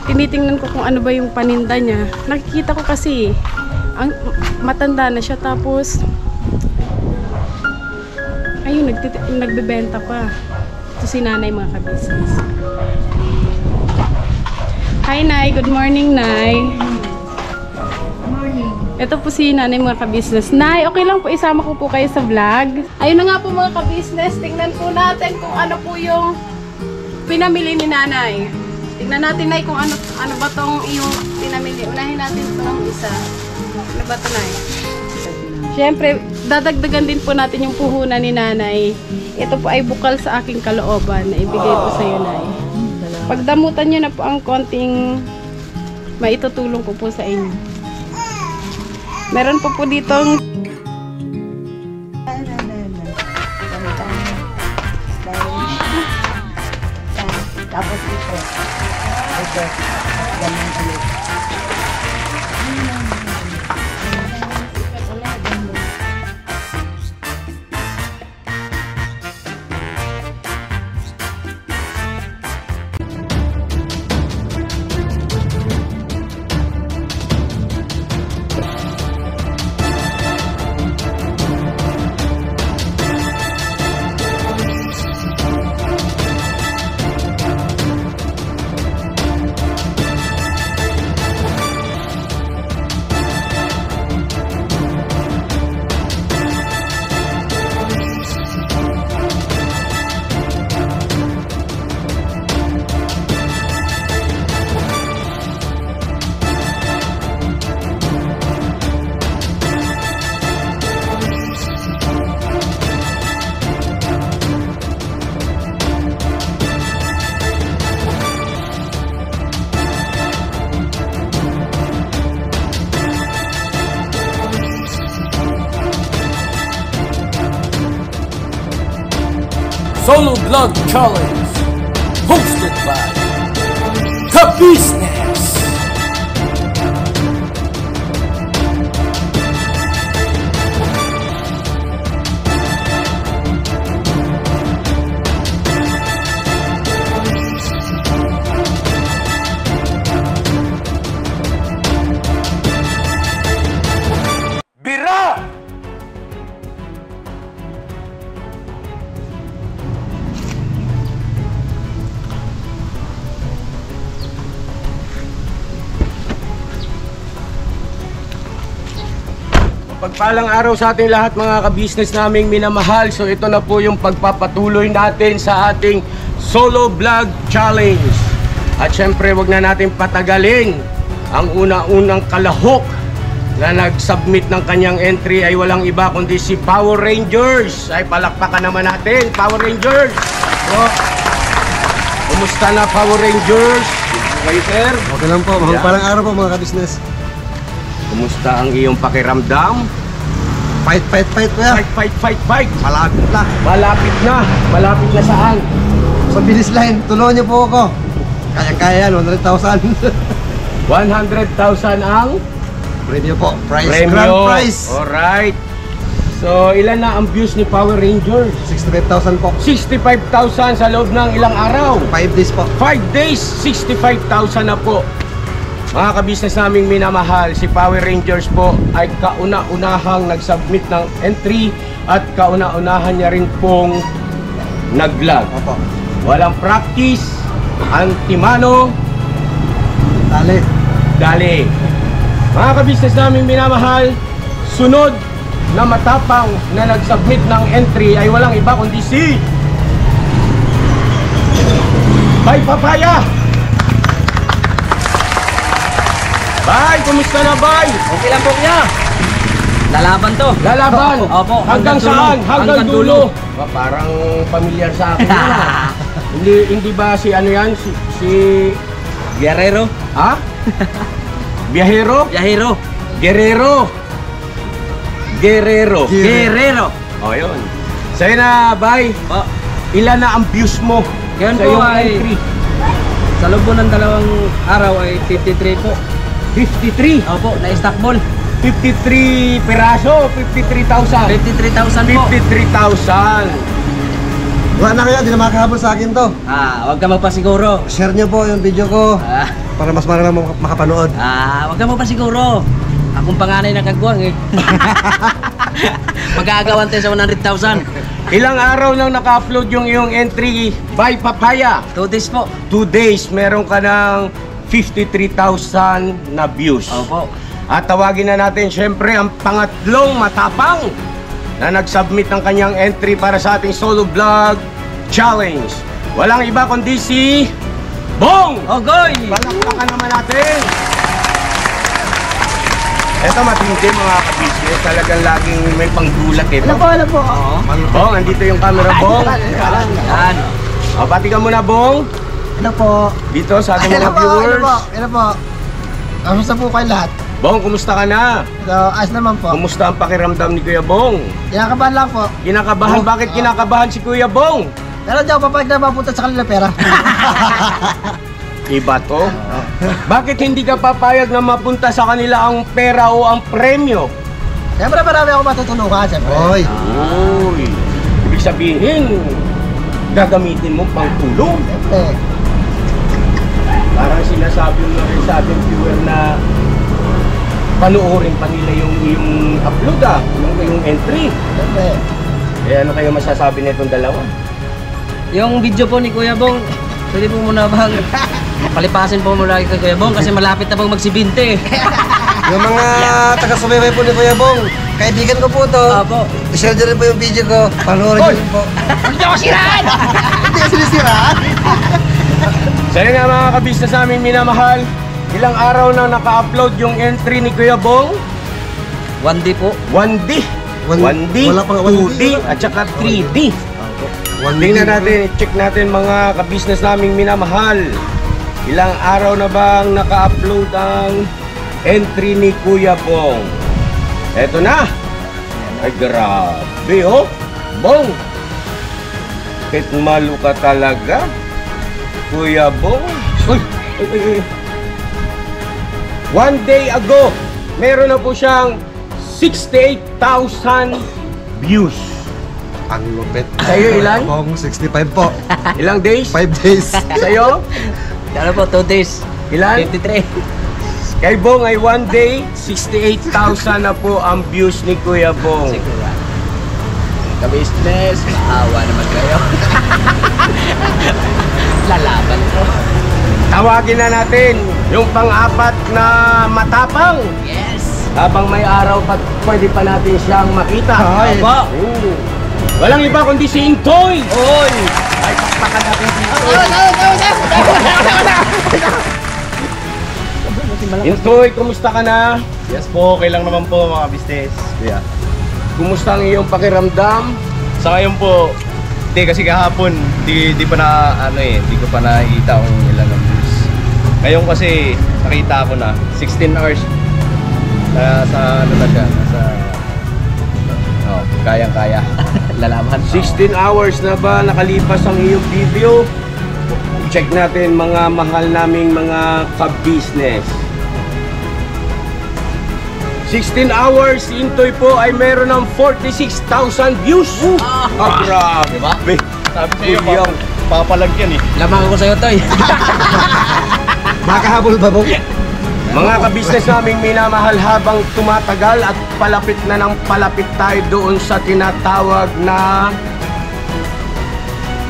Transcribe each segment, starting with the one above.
tinitingnan ko kung ano ba yung paninda niya. Nakikita ko kasi ang matanda na siya, tapos ayun, nagbebenta pa. Ito si nanay, mga ka-business. Hi Nay, good morning Nay. Good morning. Ito po si nanay, mga ka-business. Nay, okay lang po isama ko po kayo sa vlog. Ayun na nga po mga ka-business, tingnan po natin kung ano po yung pinamili ni nanay. Tingnan natin Nay kung ano ba tong yung pinamili. Unahin natin itong isa. Ano ba ito Nay? Siyempre, dadagdagan din po natin yung puhunan ni nanay. Ito po ay bukal sa aking kalooban na ibigay po sa iyo Nay. Pagdamutan nyo na po ang konting maitutulong ko po sa inyo. Meron po ditong Tapos ito. Ganyan ulit. Solo Vlog Challenge, hosted by Ka-Business. Bira! Pagpalang araw sa ating lahat mga ka-business naming minamahal. So ito na po yung pagpapatuloy natin sa ating Solo Vlog Challenge. At syempre wag na natin patagalin. Ang una-unang kalahok na nag-submit ng kanyang entry ay walang iba kundi si Power Rangers. Ay palakpakan naman natin, Power Rangers. So, kumusta na Power Rangers? Okay sir? Okay lang po, palang araw po mga ka-business. Kumusta ang iyong pakiramdam? Fight kuya. Fight. Malapit na. Malapit na saan? Sa finish line, tulungan niyo po ako. Kaya-kaya yan, 100,000. 100,000 ang Premium po, prize. Premium. Grand prize. Alright. So, ilan na ang views ni Power Rangers? 65,000 po. 65,000 sa loob ng ilang araw. 5 days po. 5 days, 65,000 na po. Mga ka-business naming minamahal, si Power Rangers po ay kauna-unahang nag-submit ng entry at kauna-unahan niya rin pong nag-vlog. Opo. Walang practice, antimano, dali. Mga ka-business naming minamahal, sunod na matapang na nag-submit ng entry ay walang iba kundi si Bay Papaya! Bay, kumusta na Bay? Okay lang po kuya. Lalaban to. Lalaban? Opo. Hanggang saan? Hanggang dulo. Parang familiar sa akin yan. Hindi ba si ano yan? Si Guerrero. ha? Biyahero? Yahiro. Guerrero. Guerrero. O yun. Sa'yo na Bay, Po. ilan na ang views mo Yan sa po iyong ay entry? sa loob po ng 2 araw ay 53 po. 53. Opo, na-stock ball. 53 peraso, 53,000. 53,000 po. 53,000. Wala na kayo, di na makakahabol sa akin to. Huwag ka magpasiguro. Share nyo po yung video ko. para mas marami makapanood. Wag ka mo pa siguro. Akong panganay na kagwang eh. Mag-aagawan tayo sa 100,000. Ilang araw lang naka-upload yung iyong entry by Papaya? 2 days po. 2 days, meron ka ng 53,000 na views. Opo. At tawagin na natin syempre ang pangatlong matapang na nag-submit ng kanyang entry para sa ating solo vlog challenge. Walang iba kundi si Bong! Ogoy! Palakpakan naman natin! Ito matindi mga ka-business, talagang laging may panggulat ito. Ano po? Bong, andito yung camera, Bong. Yan. O, pati ka muna, Bong. Ano po? Dito sa ating mga viewers. Ano po? Kamusta po kayo lahat? Bong, kumusta ka na? So, ayos naman po. Kumusta ang pakiramdam ni Kuya Bong? Kinakabahan lang po. Kinakabahan? Bakit kinakabahan si Kuya Bong? Pero di ako papayag na mapunta sa kanila pera. Iba to? Bakit hindi ka papayag na mapunta sa kanila ang pera o ang premyo? Siyempre marami ako matutulungan, siyempre. Oy, Uy, ibig sabihin, gagamitin mo pang tulong. Siyempre. Parang sinasabi mo na rin sa ating viewer na panoorin pa nila yung upload yung entry. Siyempre. Eh ano kayo masasabi na itong dalawa? Yung video po ni Kuya Bong, pwede po muna bang palipasin po muna kay Kuya Bong kasi malapit na pong magsibinte. yung mga taga-subaybay po ni Kuya Bong, kaibigan ko po to. Opo. I-share nyo rin po yung video ko. Panoorin nyo rin po. Hindi ako siraan! Hindi ka sinisiraan. So yun nga mga kabisnes namin minamahal, ilang araw na naka-upload yung entry ni Kuya Bong? 1 day po. 1D, One- 1D, wala pang 2D, 1D. at saka 3D. Tingnan natin, check natin mga kabisnes naming minamahal. Ilang araw na bang naka-upload ang entry ni Kuya Bong? Eto na! Ay grabe oh! Bong! Kitmalo ka talaga, Kuya Bong. Uy! Uy, uy, uy. 1 day ago, meron na po siyang 68,000 views. Ang lupit. Sa'yo ilan? Bong, 65 po. Ilang days? 5 days. Sa'yo? Ano po, 2 days. Ilan? 53. Kay Bong ay 1 day, 68,000 na po ang views ni Kuya Bong. Siguro. Ka-business, maawa naman kayo. Lalaban ko. Tawagin na natin yung pang-apat na matapang. Yes! Habang may araw pa, pwede pa natin siyang makita. Ay. Aba. Walang iba kundi si Intoy. Oy! Ay, pakpakan natin si Intoy. Intoy, kumusta ka na? Yes po, okay lang naman po mga business. Kuya. Kumusta ang iyong pakiramdam? Sa ngayon po, hindi kasi kahapon, di pa na, di ko pa nakikita kung ilan ang views. Ngayon kasi, nakita ko na, 16 hours sa ano na siya, kayang-kaya. Lalaban. 16 hours na ba nakalipas ang iyong video? Check natin mga mahal naming mga ka-business. 16 hours, si Intoy po ay meron ng 46,000 views. Grabe. Diba? Sabi sa iyo, Kuya. papalagyan eh. Lamang ako sa'yo, Toy. Makahabol ba, Bong? Mga ka-business naming minamahal, habang tumatagal at palapit na ng palapit tayo doon sa tinatawag na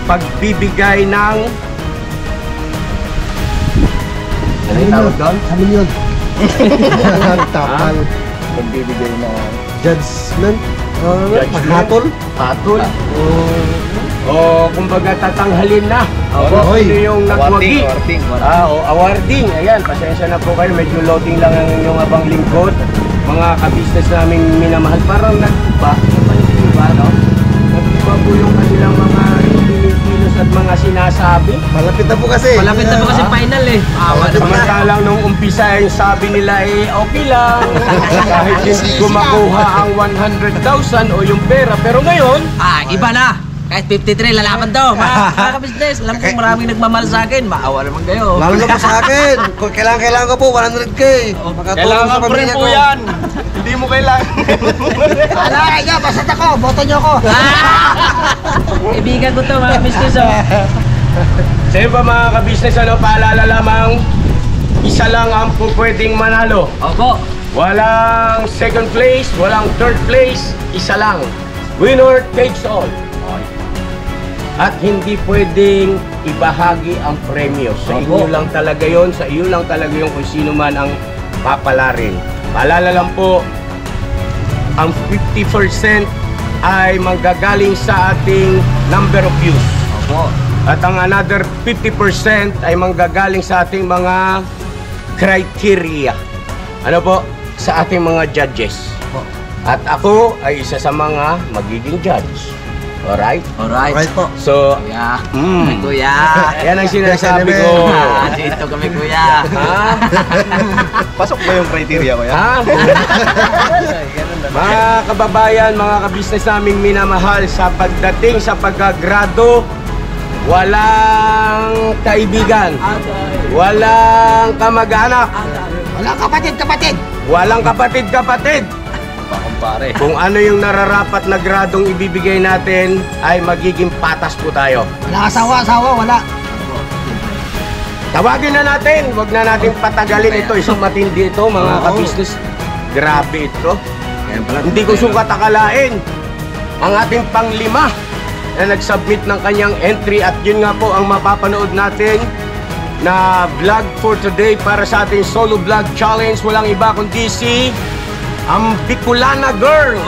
pagbibigay ng ano yung tawag doon? Ano yun? Tapal. Magbibigay na Judgment? Hatol? Hatol? O kumbaga tatanghalin na. Opo. Kung sino yung nagwagi. awarding. Awarding. Ayan, pasensya na po kayo. Medyo loading lang ang inyong abang lingkod. Mga ka-business naming minamahal. Parang nag-iba. Nag-iba, no? Nag-iba po yung kanilang mga kilos at mga sinasabi. Malapit na po kasi. Malapit na po kasi final eh. Samantalang nung umpisa yung sabi nila okay lang. Kahit hindi ko makuha ang 100,000 o yung pera. Pero ngayon, Iba na. Kahit 53, lalaban to. Mga ka-business, alam ko maraming nagmamahal sa akin. Maawa naman kayo. Lalo na po sa akin. Kung kailangan ko po, 100K. Makatulong Kailangan sa ko rin pamilya po ko. yan. Hindi mo kailangan. Ala, kaya, basta ako, boto niyo ako. Kaibigan ko to, mga ka-business. Oh. sa iba mga ka-business, paalala lamang, isa lang ang pwedeng manalo. Opo. Walang second place, walang third place, isa lang. Winner takes all. At hindi pwedeng ibahagi ang premyo. Sa inyo lang talaga yon, sa iyo lang talaga yon kung sino man ang papalarin. Paalala lang po, ang 50% ay manggagaling sa ating number of views. Opo. At ang another 50% ay manggagaling sa ating mga criteria. Ano po? Sa ating mga judges. At ako ay isa sa mga magiging judge. Alright? Right po. So, Kuya. mm, Kuya. yan ang sinasabi ko. Dito kami, kuya. Ha? Pasok ba yung criteria ko yan? Ha? Mga kababayan, mga kabisnes naming minamahal, sa pagdating sa pagkagrado, walang kaibigan, walang kamag-anak, Wala kapatid. walang kapatid-kapatid. Pakumpare. Kung ano yung nararapat na gradong ibibigay natin, ay magiging patas po tayo. Wala asawa, wala. Tawagin na natin, wag na natin patagalin ito. Isang matindi ito, mga kabisnes. Grabe ito. Hindi ko sukat akalain. Ang ating panglima na nag-submit ng kanyang entry, at yun nga po ang mapapanood natin na vlog for today para sa ating solo vlog challenge. Walang iba kundi si ang Bicolana Girl.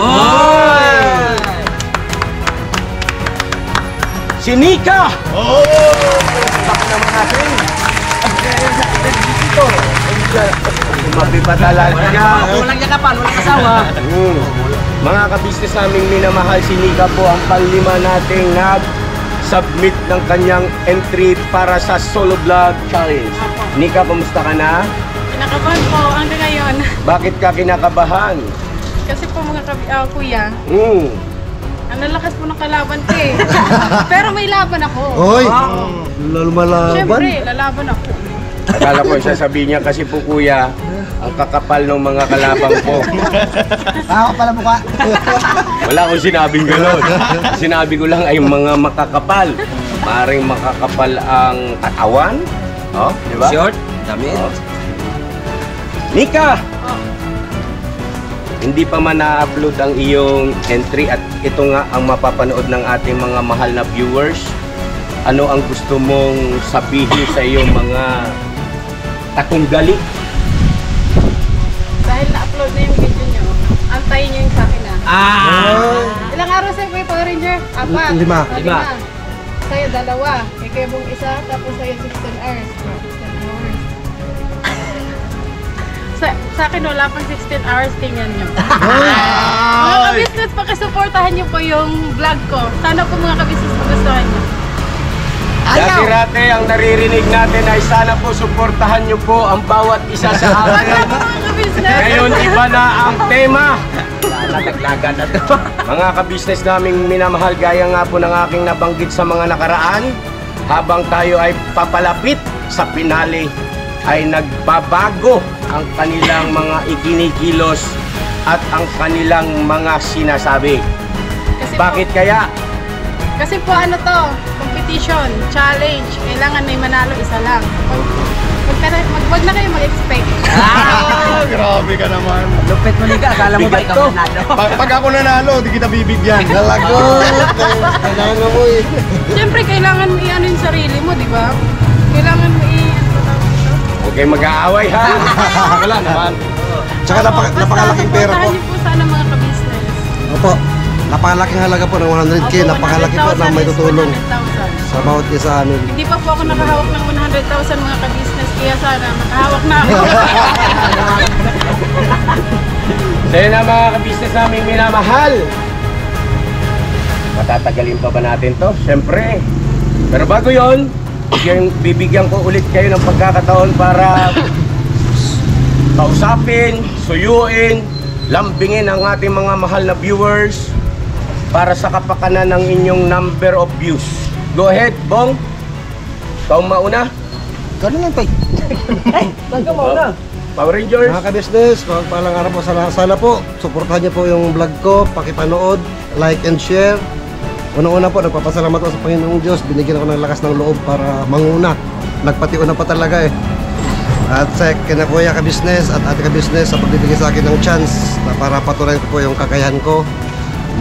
Si Nika. Baka naman natin. Tumabi pa talaga. Walang yakapan, walang asawa. Mga kabisnes naming minamahal, si Nika po ang panglima nating nag-submit ng kanyang entry para sa solo vlog challenge. Nika, kumusta ka na? Kinakabahan po hanggang ngayon. Bakit ka kinakabahan? Kasi po mga kuya, ang lalakas po ng kalaban ko eh. Pero may laban ako. Hoy! Lumalaban. Siyempre, lalaban ako. Akala ko sasabihin niya kasi po kuya, ang kakapal ng mga kalabang ko. Ako pala mukha. Wala akong sinabing gano'n. Sinabi ko lang ay mga makakapal. Maring makakapal ang katawan. Oh, di ba? Short, damit. Nika! Hindi pa man na-upload ang iyong entry at ito nga ang mapapanood ng ating mga mahal na viewers. Ano ang gusto mong sabihin sa iyong mga katunggali? Dahil na-upload na yung video nyo, antayin nyo yung sa akin na. Ilang araw sa'yo po yung Power Ranger? 4. Lima. Lima. Sa'yo 2. Kay Kebong 1, tapos sa'yo 16 hours. 16 hours. Sa akin wala pang 16 hours, tingnan nyo. Mga kabisnes, pakisuportahan nyo po yung vlog ko. Sana po mga kabisnes magustuhan nyo. Dati-rate ang naririnig natin ay sana po suportahan niyo po ang bawat isa sa atin. Mga kabisnes! Ngayon iba na ang tema. Naglagan na to. Mga kabisnes naming minamahal, gaya nga po ng aking nabanggit sa mga nakaraan, habang tayo ay papalapit sa pinali, ay nagbabago ang kanilang mga ikinikilos at ang kanilang mga sinasabi. Kasi Bakit kaya? Kasi po ano to, competition, challenge, kailangan may manalo isa lang. Wag na kayo mag-expect. Grabe ka naman. Lupit mo, Nika. Akala mo ba Bigat ikaw to. nanalo? Pag ako nanalo, di kita bibigyan. Nalagot! Kailangan mo eh. Siyempre, kailangan mo i-ano yung sarili mo, di ba? Kailangan mo Huwag kayong mag-aaway ha. Wala naman. Tsaka napakalaking pera po. Supportahan niyo po sana mga kabisnes. Opo. Napakalaking halaga po ng 100K. Opo, Napakalaki po 100,000 na may is tutulong 100,000. sa bawat isa amin. Hindi pa po ako nakahawak ng 100,000 mga kabisnes, kaya sana makahawak na ako. So yun na mga kabisnes namin minamahal. Matatagalin pa ba natin to? Siyempre. Pero bago yon, bibigyan ko ulit kayo ng pagkakataon para kausapin, suyuin, lambingin ang ating mga mahal na viewers para sa kapakanan ng inyong number of views. Go ahead, Bong. Ikaw mauna. Ganun lang, Toy. Ikaw mauna. Power Rangers. Mga ka-business, palang araw po, sana po, suportahan niyo po yung vlog ko, pakipanood, like and share. Unang-una po, nagpapasalamat ko sa Panginoong Diyos, binigyan ako ng lakas ng loob para manguna. Nagpatiuna pa talaga eh. At sa kina Kuya Ka-Business at Ate Ka-Business sa pagbibigay sa akin ng chance na para patuloy ko po yung kakayahan ko,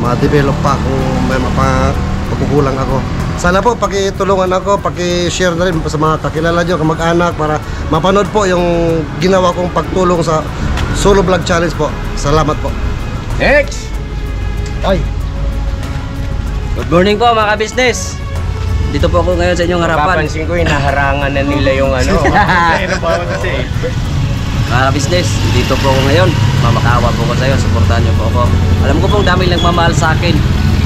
ma-develop pa kung may mapagkukulang ako. Sana po pakitulungan ako, paki-share na rin sa mga kakilala nyo, kamag-anak para mapanood po yung ginawa kong pagtulong sa Solo Vlog Challenge po. Salamat po. Next! Ay, Good morning po mga ka-business. Dito po ako ngayon sa inyong harapan. Papansin ko yung naharangan na nila yung ano. Ayun ang bawat kasi. Mga ka-business, dito po ako ngayon. Mamakawa po ko sa iyo, suportahan niyo po ako. Alam ko pong dami nagmamahal sa akin.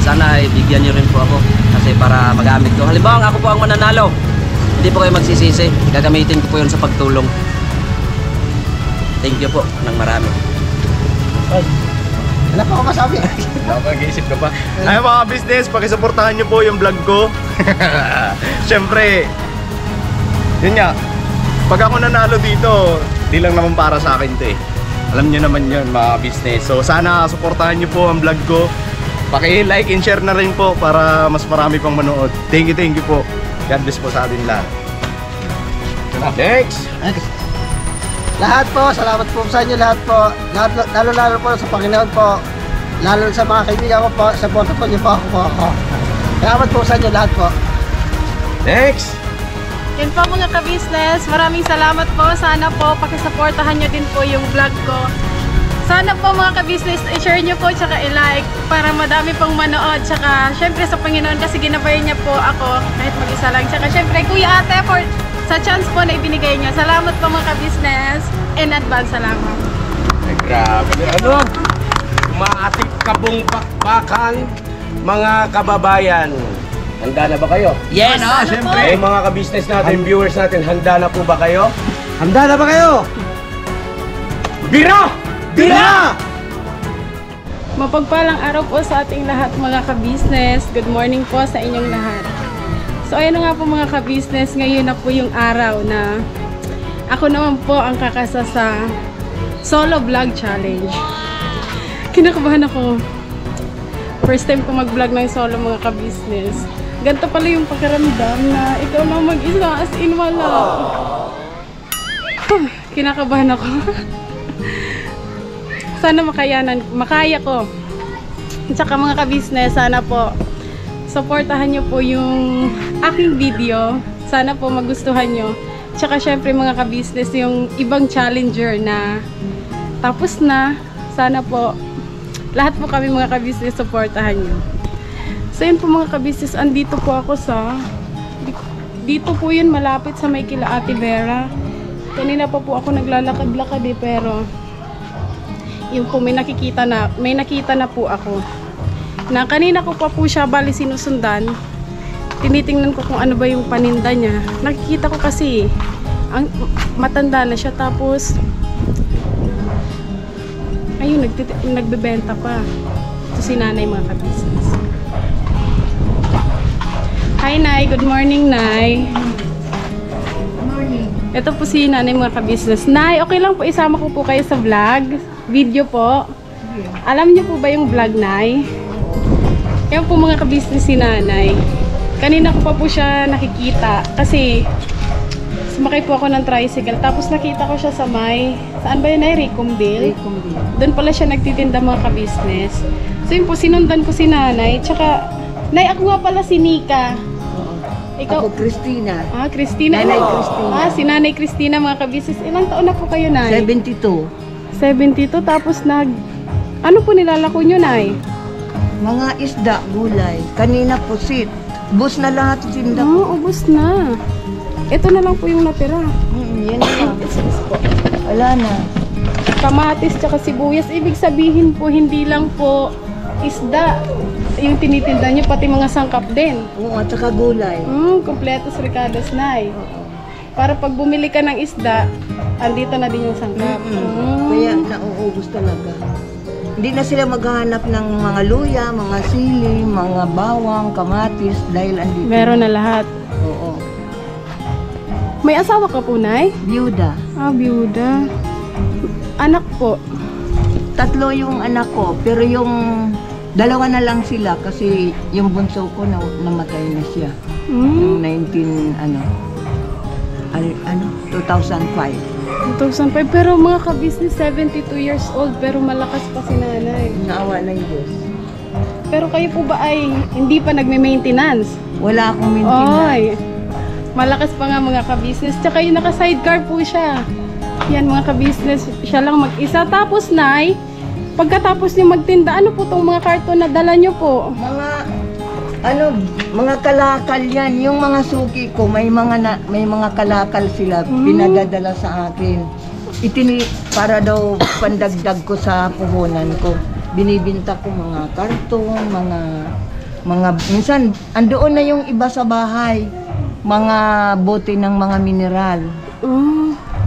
Sana ay bigyan niyo rin po ako kasi para magamit ko. Halimbawa, ako po ang mananalo. Hindi po kayo magsisisi. Gagamitin ko po yun sa pagtulong. Thank you po ng marami. wala pa ako masabi. Nakapag-iisip ka pa. Ay mga business, pakisuportahan nyo po yung vlog ko. Siyempre, yun nga, pag ako nanalo dito, di lang naman para sa akin to eh. Alam nyo naman yun mga business. So sana suportahan nyo po ang vlog ko. Paki-like and share na rin po para mas marami pang manood. Thank you po. God bless po sa atin lahat. Next! Lahat po, salamat po sa inyo lahat po. Lalo po sa Panginoon po. Lalo sa mga kaibigan ko po, support po niyo po ako. Salamat po sa inyo lahat po. Next! Yun po mga ka-business, maraming salamat po. Sana po pakisuportahan nyo din po yung vlog ko. Sana po mga ka-business, i-share nyo po tsaka i-like para madami pong manood. Tsaka syempre sa Panginoon kasi ginabayan niya po ako kahit mag-isa lang. Tsaka syempre Kuya Ate for sa chance po na ibinigay niyo. Salamat po mga ka-business. In advance, salamat. Ay, grabe na ano? Umaatik kabong bakbakan, mga kababayan. Handa na ba kayo? Yes! Siyempre. Mga ka-business natin, viewers natin, handa na po ba kayo? Handa na ba kayo? Bira! Bira! Mapagpalang araw po sa ating lahat mga ka-business. Good morning po sa inyong lahat. So ayun na nga po mga ka-business, ngayon na po yung araw na ako naman po ang kakasa sa Solo Vlog Challenge. Kinakabahan ako. First time ko mag-vlog ng solo mga ka-business. Ganito pala yung pakiramdam na ikaw na mag-isa, as in wala. Kinakabahan ako. Sana makaya ko. At saka mga ka-business, sana po supportahan nyo po yung aking video. Sana po magustuhan nyo. Tsaka syempre mga ka-business, yung ibang challenger na tapos na. Sana po lahat po kami mga ka-business supportahan nyo. So yun po mga ka-business, andito po ako sa dito po yun malapit sa may kila Ate Vera. Kanina pa po ako naglalakad-lakad eh, pero yung po may nakita na po ako na kanina ko pa po siya bali sinusundan. Tinitingnan ko kung ano ba yung paninda niya. Nakikita ko kasi ang matanda na siya, tapos ayun, nagbebenta pa. Ito si nanay mga ka-business. Hi Nay, good morning Nay. Good morning. Ito po si nanay mga ka-business. Nay, okay lang po isama ko po kayo sa vlog, video po. Alam niyo po ba yung vlog Nay? Yan po mga ka-business si nanay. Kanina ko pa po siya nakikita kasi sumakay po ako ng tricycle, tapos nakita ko siya sa may, saan ba yun ay? Ricomville? Doon pala siya nagtitinda mga ka-business. So yun po, sinundan ko si nanay. Tsaka, Nay, ako nga pala si Nika. Ikaw? Ako, Christina. Ah, Christina. Nanay Christina. Ah, si Nanay Christina mga ka-business. Ilang taon na po kayo, Nay? 72. 72. Tapos ano po nilalako nyo, Nay? Mga isda, gulay. Kanina pusit. Bus na lahat tinda ko. Oo, ubos na. Ito na lang po yung natira. Yan na lang. Wala na. Kamatis tsaka sibuyas. Ibig sabihin po, hindi lang po isda yung tinitinda nyo, pati mga sangkap din. Oo, at saka gulay. Kompletos ricados, Nay. Para pag bumili ka ng isda, andito na din yung sangkap. Kaya nauubos talaga. Hindi na sila maghahanap ng mga luya, mga sili, mga bawang, kamatis, dahil andito. Meron na lahat. Oo. May asawa ka po, Nay? Byuda. Ah, byuda. Anak po? 3 yung anak ko, pero yung 2 na lang sila kasi yung bunso ko namatay na siya. Yung 2005. 2005. Pero mga ka-business, 72 years old, pero malakas pa si nanay. Naawa ng Diyos. Pero kayo po ba ay hindi pa nagme-maintenance? Wala akong maintenance. Ay, malakas pa nga mga ka-business. Tsaka yung naka-sidecar po siya. Yan mga ka-business, siya lang mag-isa. Tapos nay, pagkatapos niyo magtinda, ano po tong mga karton na dala niyo po? Mga kalakal yan. Yung mga suki ko, may mga kalakal sila. Pinadadala sa akin. Para daw pandagdag ko sa puhunan ko. Binibinta ko mga karton, minsan andoon na yung iba sa bahay. Mga bote ng mga mineral.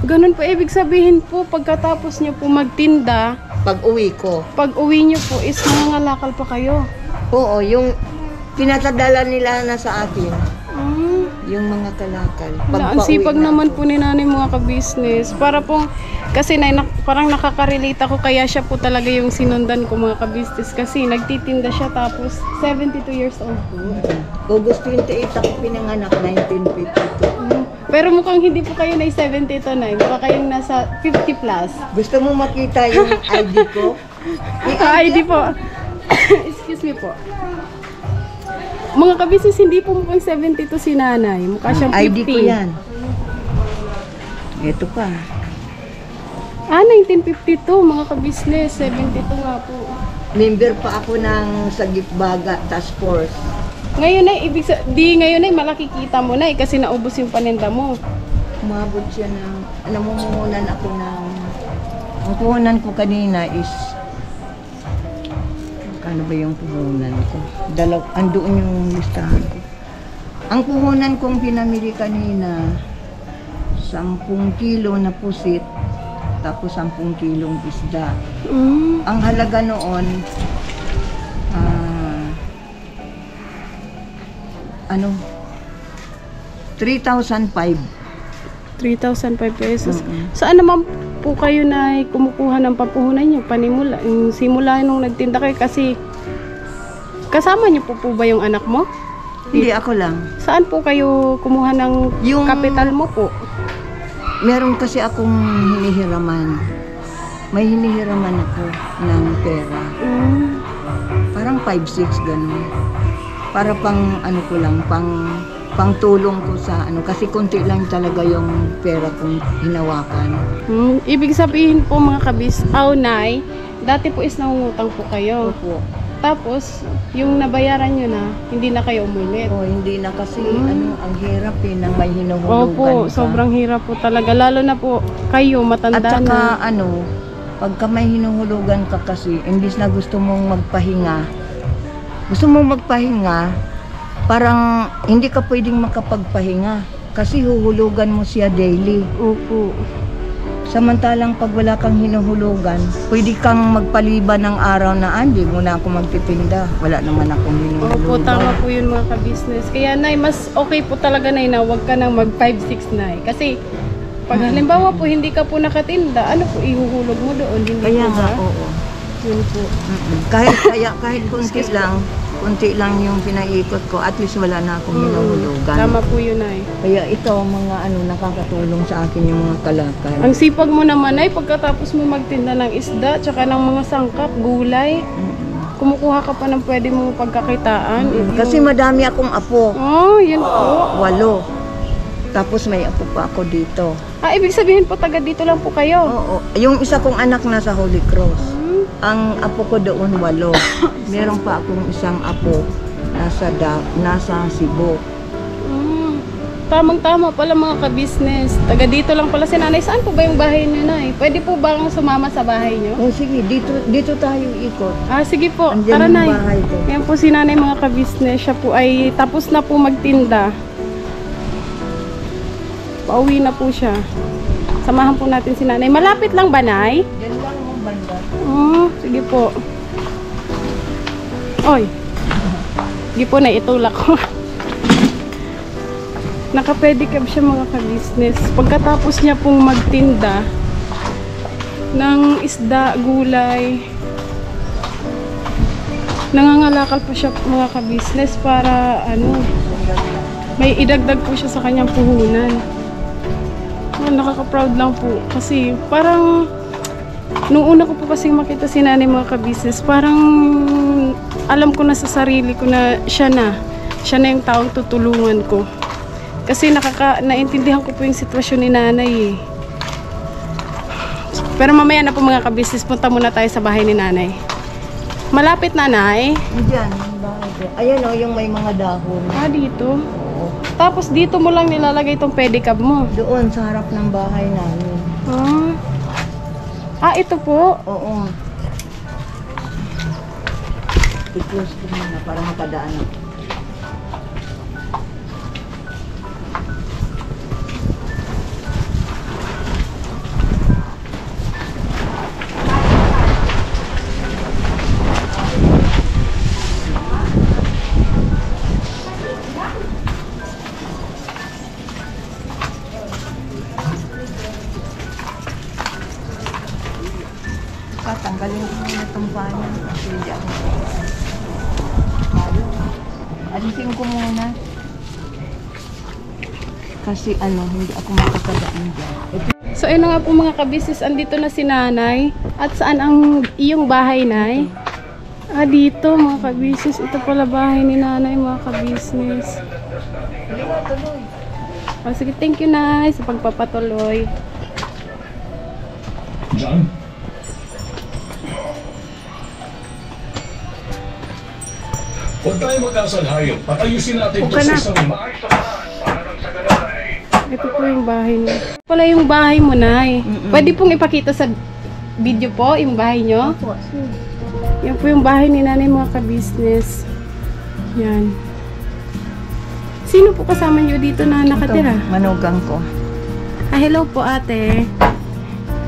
Ganun po, ibig sabihin po, pagkatapos niyo po magtinda, Pag uwi ko. pag uwi niyo po is nangangalakal pa kayo. Oo, yung pinatadala nila na sa akin. Yung mga kalakal. Ang sipag naman po ni nanay mga ka-business. Para pong, kasi parang nakaka-relate ako, kaya siya po talaga yung sinundan ko mga ka-business. Kasi nagtitinda siya tapos 72 years old po. August 28 ako pinanganak, 1952. Pero mukhang hindi po kayo na 72 na. Baka kayong nasa 50 plus. Gusto mo makita yung ID ko? ID po. Excuse me po. Mga ka-business, hindi po mukhang 72 si nanay. Mukha siyang 50. ID ko yan. Ito pa. 1952 mga ka-business. 72 nga po. Member pa ako ng Sagip-Baga Task Force. Ngayon ay ngayon ay malaki kita mo na kasi naubos yung paninda mo. Umabot siya ng, namumuhunan ako ng, ang puhunan ko kanina is, ano ba yung puhunan ko? Andoon yung listahan ko. Ang puhunan kong pinamili kanina, 10 kilo na pusit, tapos 10 kilong isda. Ang halaga noon, 3,500. 3,005 pesos. Saan naman po kayo na kumukuha ng papuhunan nyo? Panimula, yung simula nung nagtinda kayo kasi kasama nyo po ba yung anak mo? Hindi, ako lang. Saan po kayo kumuha ng kapital mo po? Meron kasi akong hinihiraman. May hinihiraman ako ng pera. Parang 5-6 ganun. Para pang ko lang, pang tulong ko sa kasi konti lang talaga yung pera kong hinawakan. Ibig sabihin po mga nay, dati po is nangungutang po kayo. Opo. Tapos, yung nabayaran nyo na, hindi na kayo umulit. Hindi na kasi ang hirap nang may hinuhulugan. Opo, sobrang hirap po talaga. Lalo na po kayo, matanda na. At saka na. pagka may hinuhulugan ka kasi, imbis na gusto mong magpahinga, parang hindi ka pwedeng makapagpahinga kasi huhulugan mo siya daily. Opo. Samantalang pag wala kang hinuhulugan, pwede kang magpaliban ng araw na hindi mo na ako magtitinda. Wala naman akong hinuhulugan. Opo, tama po yun mga ka-business. Kaya nay, mas okay po talaga nay na huwag ka nang mag 5-6 nay. Kasi pag halimbawa po hindi ka po nakatinda, ano po ihuhulog mo doon? Hindi kaya po nga, ba? oo. Yun po. Kahit konti lang yung pinaikot ko, at least wala na akong hinuhulugan. Tama po yun ay. Kaya ito mga nakakatulong sa akin yung mga kalakal. Ang sipag mo naman ay pagkatapos mo magtinda ng isda, tsaka ng mga sangkap, gulay, kumukuha ka pa ng pwede mong pagkakitaan. Kasi madami akong apo. Yun po. 8. Tapos may apo pa ako dito. Ibig sabihin po taga dito lang po kayo? Oo. Yung isa kong anak nasa Holy Cross. Ang apo ko doon 8. Meron pa akong isang apo nasa Cebu. Tamang-tama pala mga ka-business. Taga dito lang pala si nanay. Saan po ba yung bahay niyo, nay? Pwede po bang sumama sa bahay niyo? Sige, dito tayo ikot. Sige po. Andyan Tara, yung nay. bahay ko. Yan po si nanay mga ka-business. Siya po ay tapos na po magtinda. Pauwi na po siya. Samahan po natin si nanay. Malapit lang ba, nay? Diyan lang yung banda. Sige po. Oy. Sige po, naitulak ko. Naka-pedicab siya mga ka-business. Pagkatapos niya pong magtinda ng isda, gulay, nangangalakal po siya mga ka-business para may idagdag po siya sa kanyang puhunan. nakaka-proud lang po. Kasi parang, nung una ko po kasi makita si nanay mga ka-business, parang alam ko na sa sarili ko na siya na yung taong tutulungan ko. Kasi naintindihan ko po yung sitwasyon ni nanay eh. Pero mamaya na po mga ka-business, punta muna tayo sa bahay ni nanay. Malapit nanay? Diyan, bahay. Ayan o, yung may mga dahon. Ah, dito? Oo. Tapos dito mo lang nilalagay itong pedicab mo? Doon, sa harap ng bahay namin. Ito po? Oo. I-close ko muna para makadaan ako. Tanggalin ko muna itong bayan kasi hindi ako alisin ko muna kasi hindi ako makakadaan dyan. So ayun na nga po mga ka-business, andito na si nanay. At saan ang iyong bahay, nay? Dito mga ka-business. Ito pala bahay ni nanay mga ka-business. Sige, thank you nay sa pagpapatuloy. John? Huwag tayo magkasalhayan. Patayusin natin ito sa isang maayos na paraan para lang sa ganun ay... Ito po yung bahay niya. Wala yung bahay mo, nay. Pwede pong ipakita sa video po yung bahay nyo. Yan po yung bahay ni nanay mga ka-business. Yan. Sino po kasama nyo dito na nakatira? Ito, manugang ko. Hello po ate.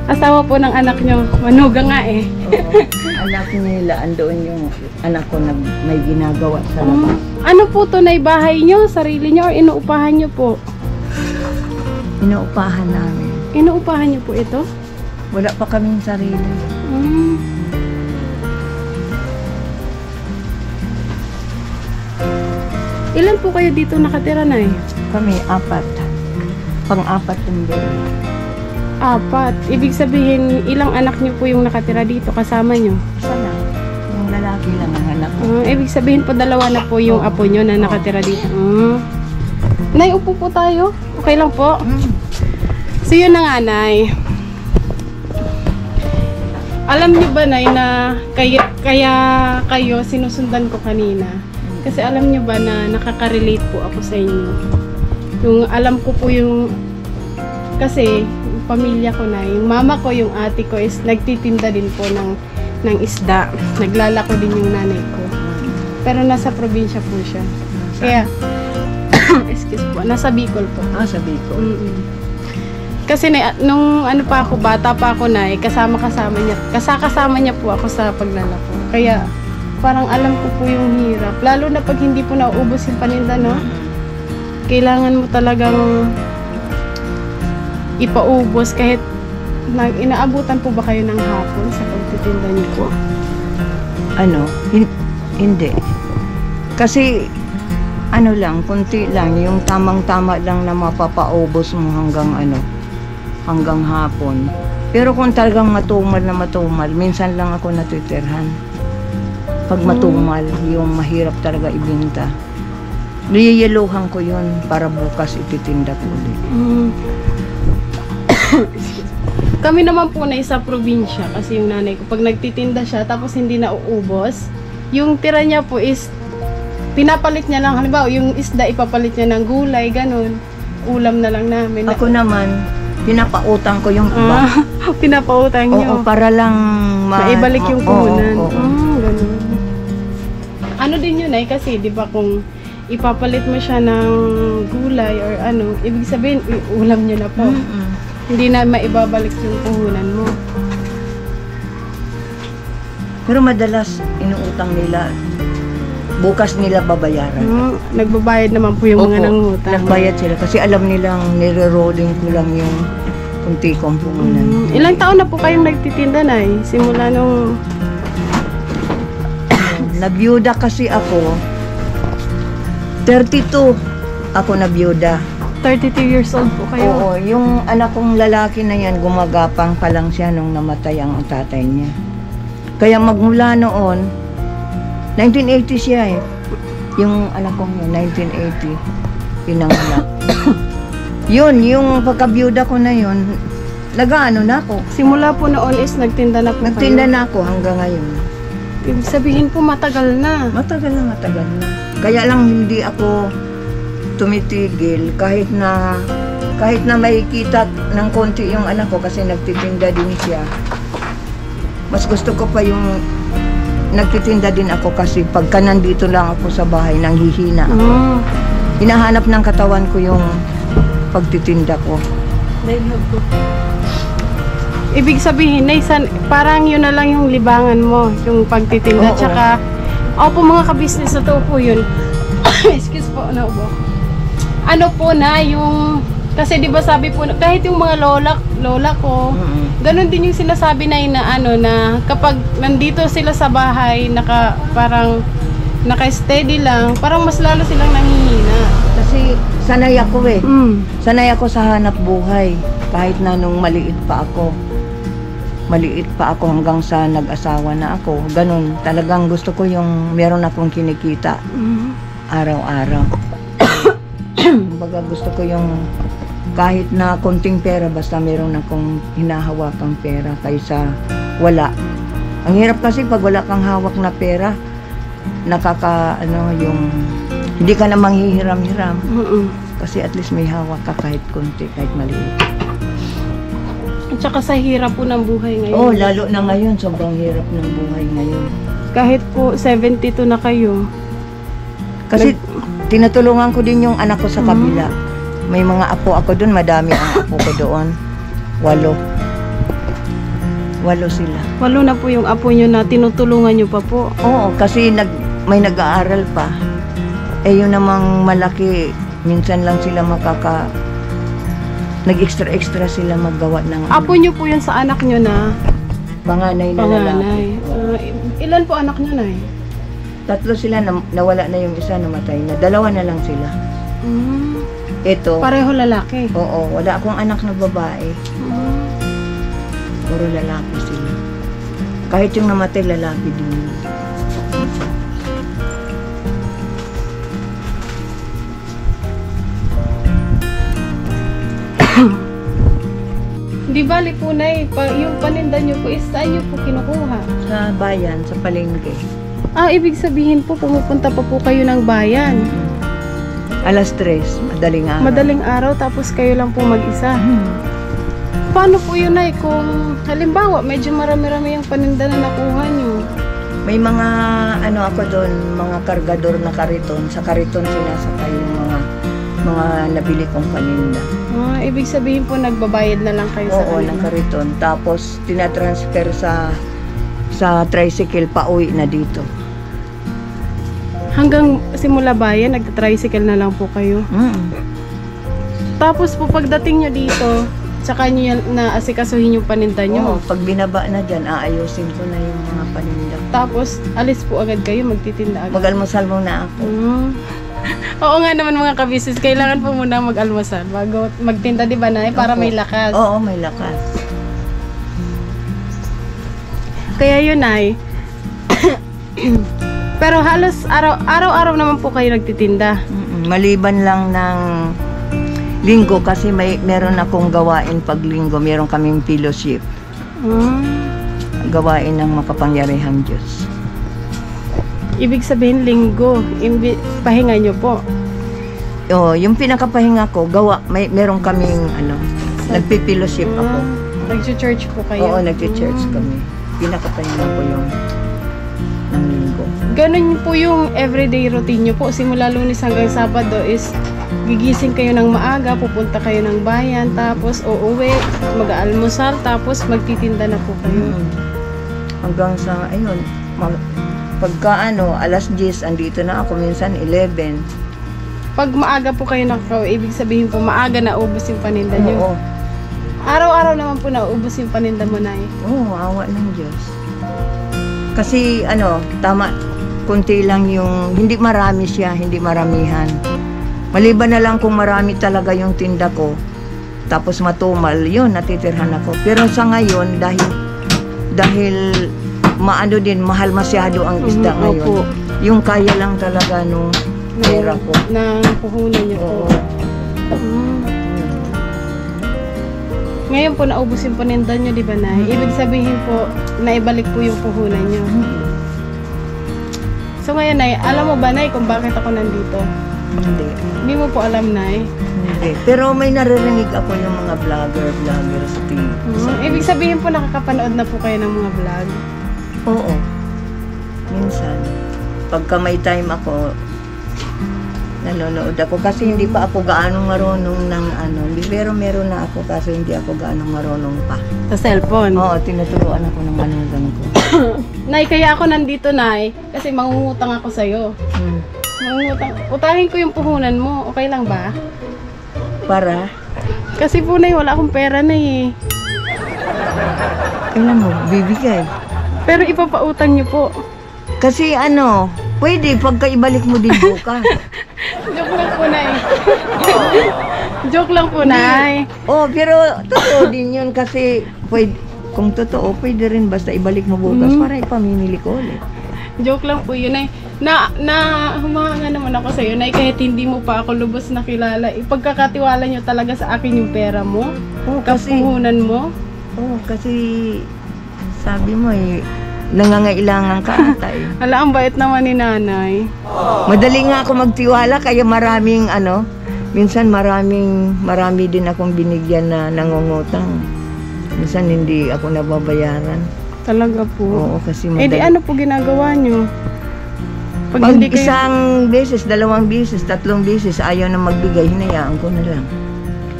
Asawa po ng anak nyo. Manugang nga eh. Oo. Anak nila, andoon yung anak ko na may ginagawa sa labas. Ano po to, nay, bahay nyo? Sarili nyo or inuupahan nyo po? Inuupahan namin. Inuupahan nyo po ito? Wala pa kaming sarili. Ilan po kayo dito nakatira, nay? Kami, 4. Pang-4 yung baby. 4. Ibig sabihin, ilang anak nyo po yung nakatira dito kasama nyo? Sana, yung lalaki lang ang anak ko. Ibig sabihin po, 2 na po yung apo nyo na nakatira dito. Nay, upo po tayo. Okay lang po? So yun na nga, nay. Alam nyo ba, nay, na kaya kayo sinusundan ko kanina? Kasi alam nyo ba na nakaka-relate po ako sa inyo? Yung alam ko po yung... Kasi... pamilya ko na, yung mama ko, yung ate ko is nagtitinda din po ng isda. Naglalako din yung nanay ko. Pero nasa probinsya po siya. Kaya, excuse po, nasa Bicol po. Sa Bicol. Kasi nung ano pa ako, bata pa ako na, kasama niya po ako sa paglalako. Kaya, parang alam ko po yung hirap. Lalo na pag hindi po nauubos yung paninda, no? Kailangan mo talagang ipaubos kahit inaabutan po ba kayo ng hapon sa pagtitinda niyo po? Hindi. Kasi lang, kunti lang, yung tamang-tama lang na mapapaubos mo hanggang hapon. Pero kung talagang matumal, minsan lang ako natitirhan. Pag matumal, yung mahirap talaga ibenta. Niyeyeluhan ko yun para bukas ititinda ko ulit. Kami naman po na isa probinsya kasi yung nanay ko, pag nagtitinda siya tapos hindi na uubos, yung tira niya po is pinapalit niya lang, halimbawa yung isda ipapalit niya ng gulay, ganun, ulam na lang namin. Ako naman, pinapautang ko yung iba. Pinapautang niyo? Oo, para lang maibalik yung puhunan. Oo. Ganun. Ano din yun ay kasi di ba kung ipapalit mo siya ng gulay or ibig sabihin ulam niyo na po. Hindi na maibabalik yung puhunan mo. Pero madalas inuutang nila, bukas nila babayaran. Nagbabayad naman po yung mga nangutang. Nagbayad sila kasi alam nilang nire-rolling ko lang yung kunti kong puhunan. Ilang taon na po kayong nagtitinda, nay? Simula nung... Nabiyuda kasi ako, 32 ako nabiyuda. 32 years old po kayo. Oo, yung anak kong lalaki na yan, gumagapang pa lang siya nung namatay ang tatay niya. Kaya magmula noon, 1980 siya eh. Yung anak kong yun, 1980, pinanganak. Yun, yung pagkabyuda ko na yun, nag-ano na ako. Simula po noon is nagtinda na po Nagtinda kayo. na ako hanggang ngayon. Ibig sabihin po matagal na. Matagal na. Kaya lang hindi ako tumitigil kahit na may kita ng konti yung anak ko kasi nagtitinda din siya. Mas gusto ko pa yung nagtitinda din ako kasi pagka nandito lang ako sa bahay, nanghihina ako. Hinahanap ng katawan ko yung pagtitinda ko. Ibig sabihin, parang yun na lang yung libangan mo, yung pagtitinda. Oo. Tsaka, po mga kabisnes, totoo po yun. Excuse po, ano po. Ano po na yung, kasi di ba sabi po, kahit yung mga lola ko, ganun din yung sinasabi na kapag nandito sila sa bahay, parang naka-steady lang, parang mas lalo silang nanghihina. Kasi sanay ako eh. Sanay ako sa hanap buhay. Kahit na nung maliit pa ako. Maliit pa ako hanggang sa nag-asawa na ako. Ganun. Talagang gusto ko yung meron akong kinikita. Araw-araw. Baga gusto ko yung kahit na konting pera basta meron akong hinahawakang pera kaysa wala. Ang hirap kasi pag wala kang hawak na pera, yung hindi ka na manghihiram-hiram. Kasi at least may hawak ka kahit konti, kahit maliit. At saka sa hirap po ng buhay ngayon. Oh, lalo na ngayon, sobrang hirap ng buhay ngayon. Kahit po 72 na kayo. Kasi tinutulungan ko din yung anak ko sa kabila. May mga apo ako doon, madami ang apo ko doon. 8 sila. 8 na po yung apo nyo na tinutulungan nyo pa po. Oo, kasi may nag-aaral pa. Eh yun namang malaki, minsan lang sila nag-extra sila maggawa ng Apo nyo po yun sa anak nyo na panganay na lalaki. panganay. Ilan po anak nyo na 3 sila, nawala na yung isa, namatay na. 2 na lang sila. Ito, Pareho lalaki. oo, wala akong anak na babae. Puro lalaki sila. Kahit yung namatay, lalaki din. Di bali po na yung paninda nyo po is saan nyo po kinukuha? Sa bayan, sa palengke. Ibig sabihin po pumupunta pa po kayo ng bayan. 3:00, madaling araw. Madaling araw tapos kayo lang po mag-isa. Paano po yun ay kung halimbawa medyo marami-rami yung paninda na nakuha nyo? May mga ako doon, mga kargador na kariton. Sa kariton sinasakay yung mga nabili kong paninda. Ibig sabihin po nagbabayad na lang kayo sa Oo, ng kariton. Tapos tinatransfer sa tricycle pa uwi na dito. Hanggang simula bayan, nagta-tricycle na lang po kayo. Tapos po pagdating nyo dito, tsaka nyo na asikasuhin yung paninda nyo. Oo, pag binaba na dyan, aayusin ko na yung mga paninda. Tapos alis po agad kayo, magtitinda agad. Mag-almusal muna ako. Oo nga naman mga kabisnes, kailangan po muna mag-almusal bago magtinda, di ba na? Para may lakas. Oo, may lakas. Kaya yun ay pero halos araw-araw naman po kayo nagtitinda. Maliban lang ng linggo kasi meron akong gawain pag linggo. Meron kaming fellowship. Gawain ng makapangyarihang Diyos. Ibig sabihin linggo, pahinga nyo po. Yung pinakapahinga ko, meron kaming nagpi-fellowship ako. Nag-church po kayo? Oo, nag-church kami. Pinakapahinga ko yung ng linggo. Ganun po yung everyday routine nyo po. Simula Lunes hanggang Sabado is gigising kayo ng maaga, pupunta kayo ng bayan, tapos uuwi, mag-aalmusal, tapos magtitinda na po kayo. Hanggang sa, pagka 10:00, andito na ako, minsan 11. Pag maaga po kayo nakakauwi, ibig sabihin po maaga na ubos yung paninda nyo. Oo. Araw-araw naman po na ubos yung paninda mo na Oo, awa ng Diyos. Kasi tama, kunti lang yung, hindi marami siya, hindi maramihan. Maliban na lang kung marami talaga yung tinda ko, tapos matumal, yun, natitirhan ako. Pero sa ngayon, dahil maano din, mahal masyado ang isda ngayon. Opo. Yung kaya lang talaga nung pera ko. Ng puhunan niyo po. Oo. Ngayon po, naubos yung paninda niyo, di ba, Nay? Ibig sabihin po, naibalik po yung puhunan niyo. So ngayon, Nay, alam mo ba, Nay, kung bakit ako nandito? Hindi. Hindi mo po alam, Nay. Hindi. Pero may naririnig ako yung mga vlogger sa TV. Ibig sabihin po, nakakapanood na po kayo ng mga vlog. Oo. Minsan. Pagka may time ako, nanonood ako. Kasi hindi pa ako gaano marunong ng ano. Pero meron na ako kasi hindi ako gaano marunong pa. Sa cellphone? Oo, tinuturuan ako ng manugang ko. Nay, kaya ako nandito, Nay, kasi mangungutang ako sa'yo. Mangungutang. Utahin ko yung puhunan mo. Okay lang ba? Para? Kasi po, Nay, wala akong pera, Nay. Kailan mo, bibigay. Pero ipapautang niyo po. Kasi ano, pwede pagka ibalik mo din bukas. Joke lang po, Nay. Joke lang po, Nay. Oh, pero totoo din yun kasi pwede, kung totoo, pwede rin basta ibalik mo bukas para ipamimili ko ulit. Joke lang po yun, Nay. Humahanga naman ako sa'yo, Nay, kahit hindi mo pa ako lubos nakilala. Ipagkakatiwala niyo talaga sa akin yung pera mo. Kapuhunan mo. Oo, kasi sabi mo nangangailangan ka ata eh. Hala, ang bait naman ni Nanay. Madali nga ako magtiwala kaya maraming minsan marami din akong binigyan na nangungutang. Minsan hindi ako nababayaran. Talaga po. Oo, kasi Eh di ano po ginagawa nyo? Pag isang beses, 2 beses, 3 beses ayaw na magbigay, hinayaan ko na lang.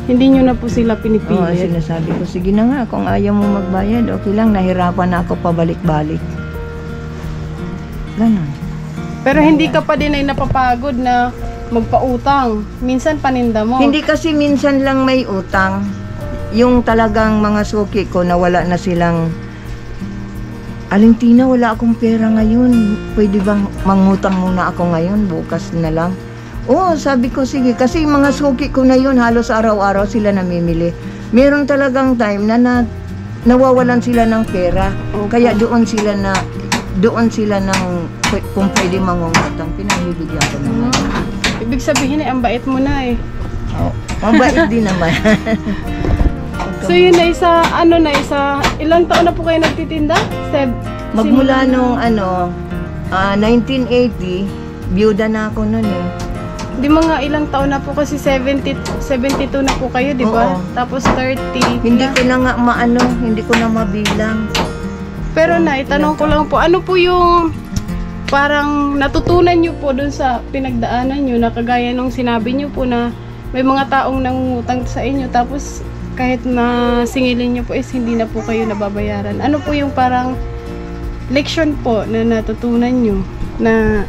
Hindi nyo na po sila pinipilit? Oo, sinasabi ko, sige na nga, kung ayaw mo magbayad, okay lang, nahirapan na ako pabalik-balik. Ganon. Pero hindi ka pa din ay napapagod na magpautang. Minsan paninda mo. Hindi kasi minsan lang may utang. Yung talagang mga suki ko na wala na silang, Aling Tina, wala akong pera ngayon. Pwede bang mangutang muna ako ngayon, bukas na lang? Oo, sabi ko, sige. Kasi mga suki ko na yun, halos araw-araw sila namimili. Meron talagang time na nawawalan sila ng pera. Kaya doon sila ng, kung pwede mangungutang, pinamibigyan ko naman. Ibig sabihin ang bait mo na eh. Oo, mabait din naman. So yun na ilang taon na po kayo nagtitinda? Magmula nung 1980, biyuda na ako nun eh. Di mga ilang taon na po kasi 72 na po kayo, di ba? Oo. Tapos 30. Hindi ko na nga hindi ko na mabilang. Pero itanong ko lang po, ano po yung parang natutunan nyo po dun sa pinagdaanan nyo na kagaya nung sinabi nyo po na may mga taong nangungutang sa inyo tapos kahit na singilin nyo po is hindi na po kayo nababayaran. Ano po yung parang leksyon po na natutunan nyo na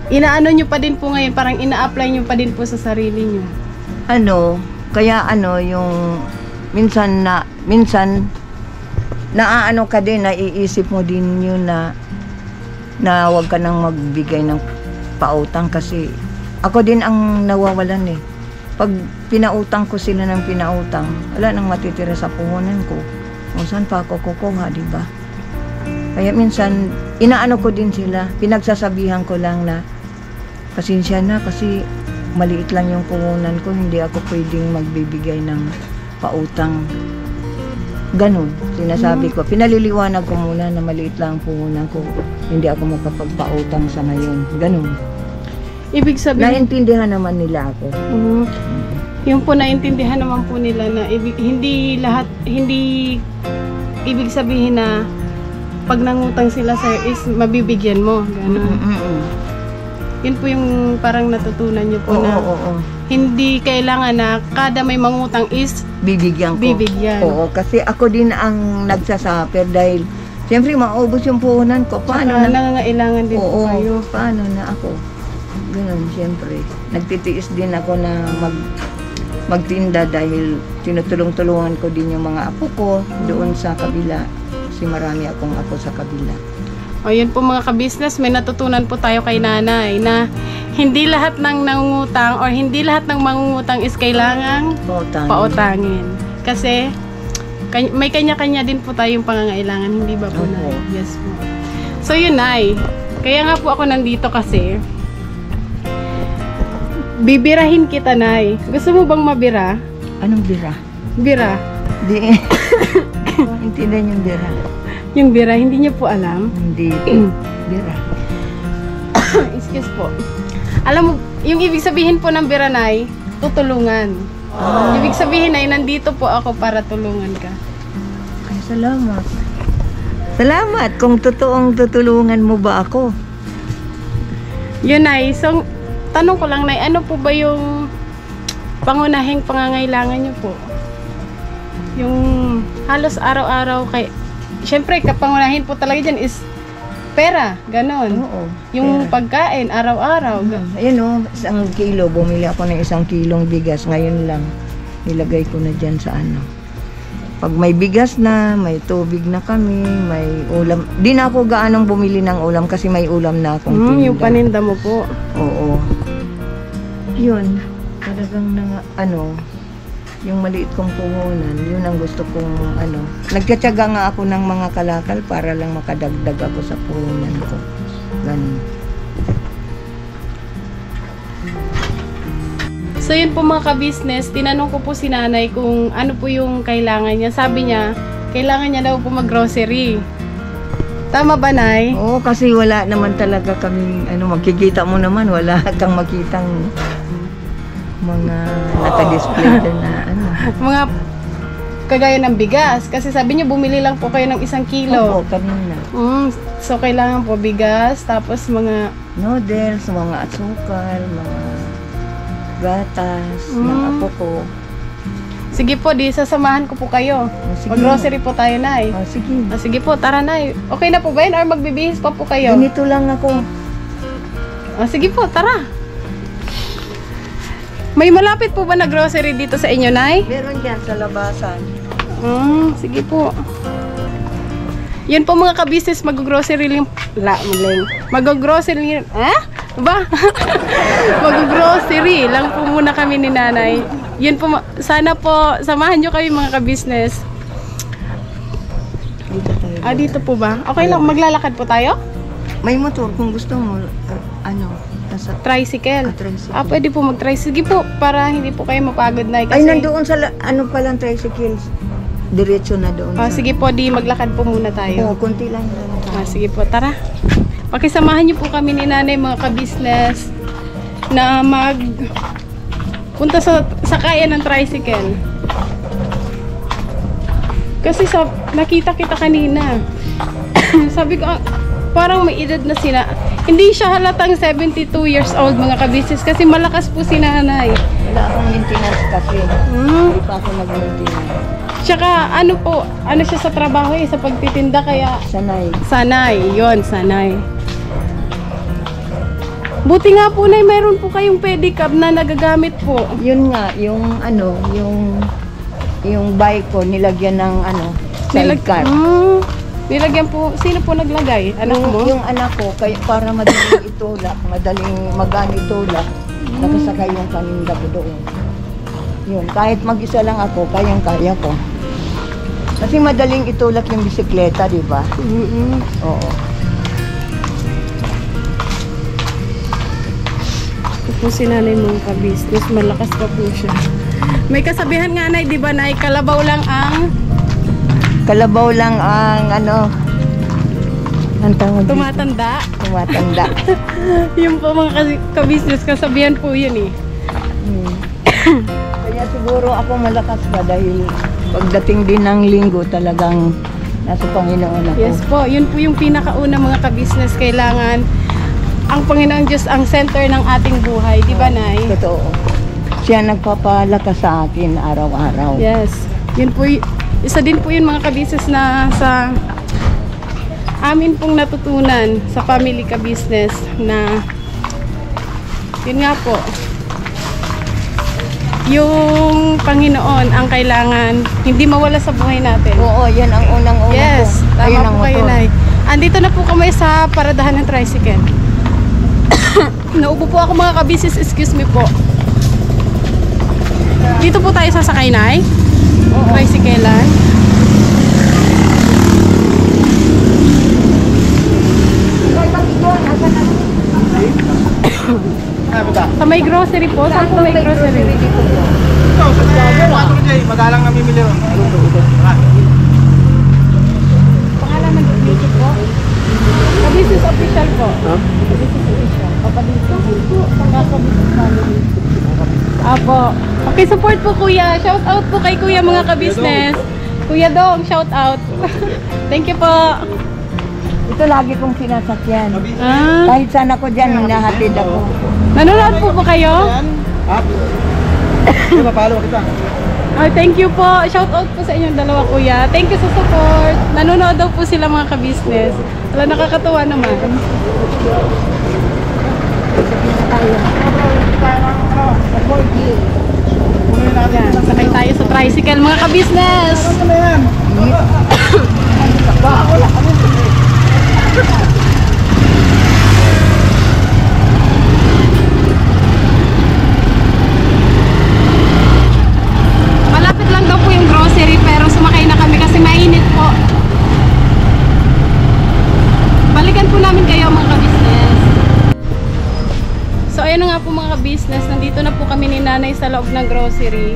inaano nyo pa din po ngayon, parang ina-apply nyo pa din po sa sarili nyo? Yung minsan naaano ka din, naiisip mo din yun na huwag ka nang magbigay ng pautang kasi ako din ang nawawalan eh. Pag pinautang ko sila ng pinautang, wala nang matitira sa puhunan ko. Kung saan pa ako kukuha, di ba? Kaya minsan, inaano ko din sila, pinagsasabihan ko lang na pasensya na kasi maliit lang yung puhunan ko, hindi ako pwedeng magbibigay ng pautang. Ganun, sinasabi ko. Pinaliliwanag ko muna na maliit lang ang puhunan ko, hindi ako makapagpautang sa ngayon. Ganun. Ibig sabihin, naintindihan naman nila ako. Yung po naintindihan naman po nila na hindi ibig sabihin na pag nangutang sila sa'yo is mabibigyan mo. Ganun. Yun po yung parang natutunan nyo po na hindi kailangan na kada may mangutang is bibigyan ko. Oo, kasi ako din ang nagsasaper dahil siyempre maubos yung puhunan ko. Paano na? Nangangailangan din po kayo. Paano na ako? Ganun, siyempre. Nagtitiis din ako na magtinda dahil tinutulong-tulungan ko din yung mga apo ko doon sa kabila. Kasi marami akong apo sa kabila. O yun po mga ka-business, may natutunan po tayo kay nanay na hindi lahat ng nangungutang or hindi lahat ng mangungutang is kailangang pautangin. Kasi may kanya-kanya din po tayong pangangailangan, hindi ba po, Nay? Yes po. So yun, Nay. Kaya nga po ako nandito kasi bibirahin kita, Nay. Gusto mo bang mabira? Anong bira? Bira. Di. Intindihan yung bira. Yung bira, hindi niyo po alam? Hindi. Bira. Excuse po. Alam mo, yung ibig sabihin po ng bira, Nay, tutulungan. Ibig sabihin, Nay, nandito po ako para tulungan ka. Ay, salamat. Salamat kung totoong tutulungan mo ba ako. Yun, Nay. So, tanong ko lang, Nay, ano po ba yung pangunahing pangangailangan niyo po? Yung halos araw-araw kay... Siyempre, kapangunahin po talaga dyan is pera, ganon. Oo. Yung pera. pagkain, araw-araw. Ayun o, 1 kilo. Bumili ako ng 1 kilong bigas. Ngayon lang, nilagay ko na dyan sa ano. Pag may bigas na, may tubig na kami, may ulam. Di na ako gaanong bumili ng ulam kasi may ulam na akong tinda. Yung paninda mo po. Oo. Yun. Talagang yung maliit kong puhunan, yun ang gusto kong Nagtsatsaga nga ako ng mga kalakal para lang makadagdag ako sa puhunan ko. Ganun. So yun po mga ka-business, tinanong ko po si nanay kung ano po yung kailangan niya. Sabi niya, kailangan niya daw po mag-grocery. Tama ba, Nay? Oo, kasi wala naman talaga kaming, magkikita mo naman, wala kang makitang mga naka-display doon na Mga kagaya ng bigas. Kasi sabi niyo, bumili lang po kayo ng 1 kilo. Oo, kanina. So kailangan po bigas, tapos mga noodles, mga asukal, mga gatas, ng apo ko. Sige po, di sasamahan ko po kayo. Sige. Mag-grocery po tayo, Nay. Sige. Sige po, tara, Nay. Okay na po ba yun? Or magbibihis pa po kayo? Ganito lang ako. Sige po, tara. May malapit po ba na grocery dito sa inyo, Nay? Meron dyan sa labasan. Sige po. Yan po mga ka-business, mag-grocery lang. Mag-grocery. Ba? Mag-grocery lang po muna kami ni nanay. Yun po, sana po, samahan nyo kami mga ka-business. Dito tayo. Dito po ba? Okay lang, maglalakad po tayo? May motor kung gusto mo. Nasa Tricycle. tricycle. Pwede po mag-tricycle. Sige po, para hindi po kayo mapagod na. Ay, nandoon sa, palang tricycle. Diretso na doon. Sige po, di maglakad po muna tayo. Oo, konti lang. Sige po, tara. Pakisamahan niyo po kami ni nanay mga ka-business na punta sa sakayan ng tricycle. Kasi nakita kita kanina. Sabi ko, parang may edad na sila. Hindi siya halatang 72 years old mga ka-business kasi malakas po si nanay. Wala akong maintenance kasi. Hindi pa ako nag-maintenance. Tsaka ano siya sa trabaho sa pagtitinda kaya sanay, sanay. Buti nga po, Nay, mayroon po kayong pedicab na nagagamit po. Yun nga, yung bike ko nilagyan ng sidecar. Nilagyan po, sino po naglagay? Anak mo? Yung anak ko, para madaling itulak, madaling magaan itulak, nakasakay yung paninda ko doon. Yun, kahit mag-isa lang ako, kayang-kaya ko. Kasi madaling itulak yung bisikleta, di ba? Oo. Ito po si nanay mga ka-business, malakas pa po siya. May kasabihan nga, Nay, di ba, Nay? Kalabaw lang ang ang tawag tumatanda. Yung po mga ka-business, kasabihan po yun eh. Kaya siguro ako malakas pa dahil pagdating din ng linggo talagang nasa Panginoon ako. Yes po, yun po yung pinakauna mga ka-business. Kailangan ang Panginoon Diyos ang center ng ating buhay, di ba, Nay? Totoo. Siya nagpapalakas sa akin araw-araw. Yes. Yun po, isa din po yun mga ka-business na sa amin pong natutunan sa family ka-business na yun nga po, yung Panginoon ang kailangan hindi mawala sa buhay natin. Oo, yan ang unang-una yes, ko. tama po kayo, Nay. andito na po kami sa paradahan ng tricycle. Naupo po ako mga kabisis, excuse me po. Dito po tayo sasakay, Nay. Tricyclean. Sa may grocery po. Saan po may grocery? Dito po. Madalang namimili ron. Pangalan ng dito po? Kabisis official po. Kabisis official. Papadito po. Kabisis family. Apo. Okay, support po kuya. Shout out po kay kuya mga kabisnes. Kuya Dong, shout out. Thank you po. Ito lagi kong sinasakyan. Ah, Kahit saan ako dyan, hinahatid ako. nanonood po kayo? Mapalo kita. Oh, thank you po. Shout out po sa inyong dalawa kuya. Thank you sa support. Nanonood daw po sila mga kabisnes. Wala, nakakatuwa naman. Yan, sakay tayo sa tricycle mga kabisnes. Malapit lang daw po yung grocery pero sumakay na kami kasi mainit po. Balikan po namin kayo mga kabisnes. So ayun na nga po mga kabisnes, nandito na po kami ni nanay sa loob ng grocery.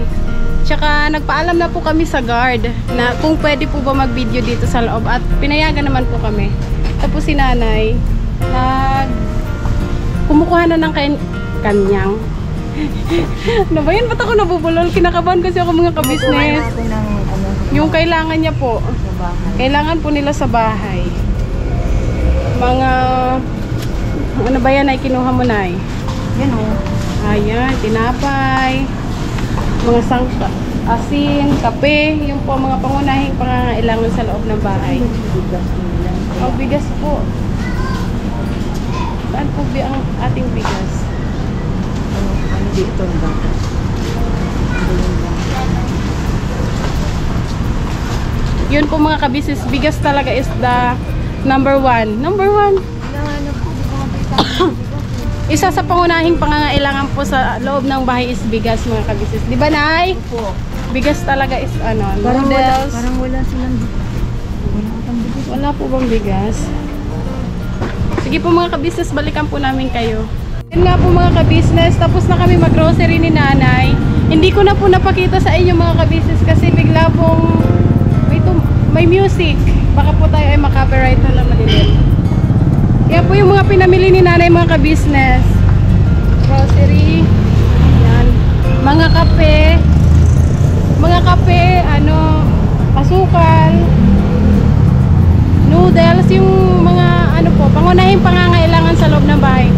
Tsaka nagpaalam na po kami sa guard na kung pwede po ba mag-video dito sa loob at pinayagan naman po kami. Tapos si nanay kumukuha na ng kanyang ano ba yun? Ba't ako nabubulol? Kinakabahan kasi ako mga kabisnes. Yung kailangan niya po. Kailangan po nila sa bahay. Mga ano ba yan ay kinuha mo na eh? Yan o. Ayan, tinapay, mga asin, kape, yung po mga pangunahing pangangailangan sa loob ng bahay. Oh, bigas po. Saan po ang ating bigas? Ano dito ang dapat? Yun po mga kabisis, bigas talaga is the number one. Number one. Isa sa pangunahing pangangailangan po sa loob ng bahay is bigas mga kabisis. Di ba, Nay? Opo. Bigas talaga is ano, Parang noodles. wala silang Wala po bang bigas? Sige po mga kabisnes, balikan po namin kayo. Yun nga po mga kabisnes, tapos na kami mag-grocery ni nanay. Hindi ko na po napakita sa inyo mga kabisnes kasi bigla pong may music. Baka po tayo ay makapiright na naman din. Yan po yung mga pinamili ni nanay mga kabisnes. Grocery. Yan. Mga kape, ano, asukal, noodles, yung mga ano po, pangunahing pangangailangan sa loob ng bahay.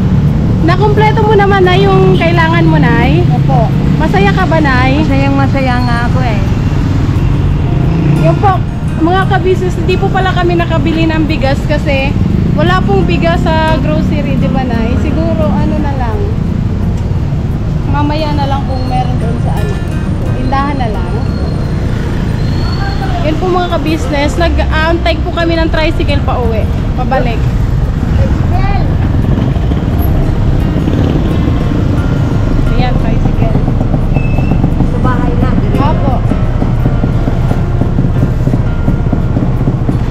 Nakumpleto mo naman na yung kailangan mo, Nay? Opo. Masaya ka ba, Nay? Masayang-masaya nga ako eh. Yung po, mga kabisnes, hindi po pala kami nakabili ng bigas kasi wala pong bigas sa grocery, di ba, Nay? Siguro, ano na lang, mamaya na lang kung meron doon sa ano, tindahan na lang. Yan po mga kabisnes, nag-aantay po kami ng tricycle pa uwi, pabalik. Ayan, tricycle. Sa bahay na. Apo.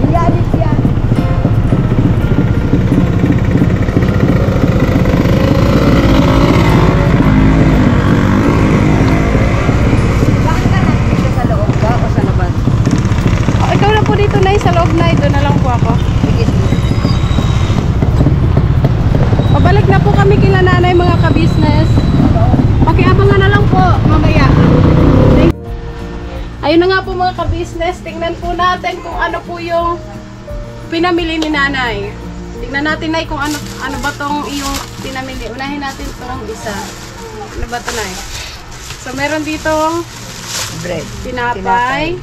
Iyalis yan. Bakit ka nandito sa loob ka o sa labas? Oh, ikaw na po dito, Nay, sa loob na. Doon na lang po ako. Pabalik na po kami kila nanay mga kabisnes. Pakiabangan na lang po mamaya. Ayun na nga po mga kabisnes. Tingnan po natin kung ano po yung pinamili ni nanay. Tingnan natin, Nay, kung ano ba tong iyong pinamili. Unahin natin itong isa. Ano ba ito, Nay? So meron ditong Bread. tinapay.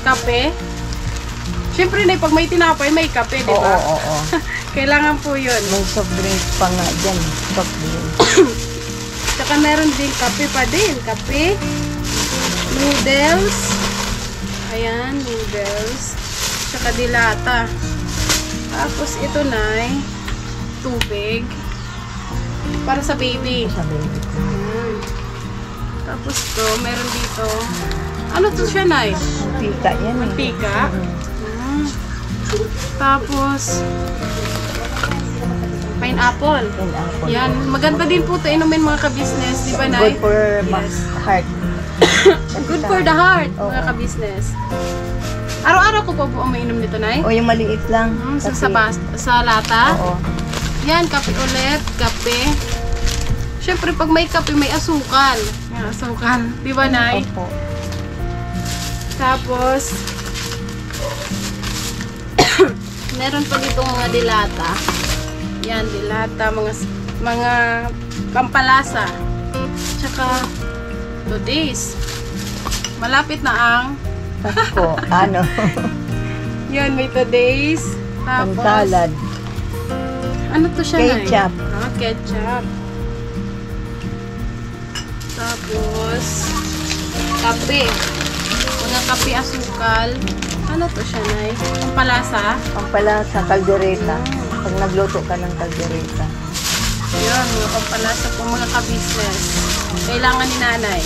Kape. Siyempre, Nay, pag may tinapay, may kape, di ba? Oo. Kailangan po yun. May soft drinks pa nga dyan. Soft drinks. Tsaka meron din kape pa din. Kape. Noodles. Ayan, noodles. tsaka dilata. Tapos ito na tubig para sa baby. Tapos to, meron dito. Ano to siya, Nay? Mantika yan. Mantika. Tapos pineapple. Yan. Maganda din po ito inumin mga ka-business. Di ba, Nay? Good for heart. Good for the heart, mga ka-business. Araw-araw ko po ang mainom nito, Nay? O yung maliit lang. Sa lata? Oo. Yan, kape ulit. Kape. Siyempre, pag may kape, may asukal. Yan, asukal. Di ba, Nay? Opo. Tapos, meron pa dito mga dilata. Yan, dilata. Mga pampalasa. Tsaka, today's. Malapit na ang Pasko. Ano? yan, may today's. Tapos, Salad. ano to siya, Nay? Ketchup. Ketchup. Tapos, kape. Mga kape asukal. Ano to siya, Nay? Pampalasa. Pampalasa, kaldereta. Pag nagluto ka ng kaldereta. Yan, mga pampalasa po mga ka-business. Kailangan ni Nanay.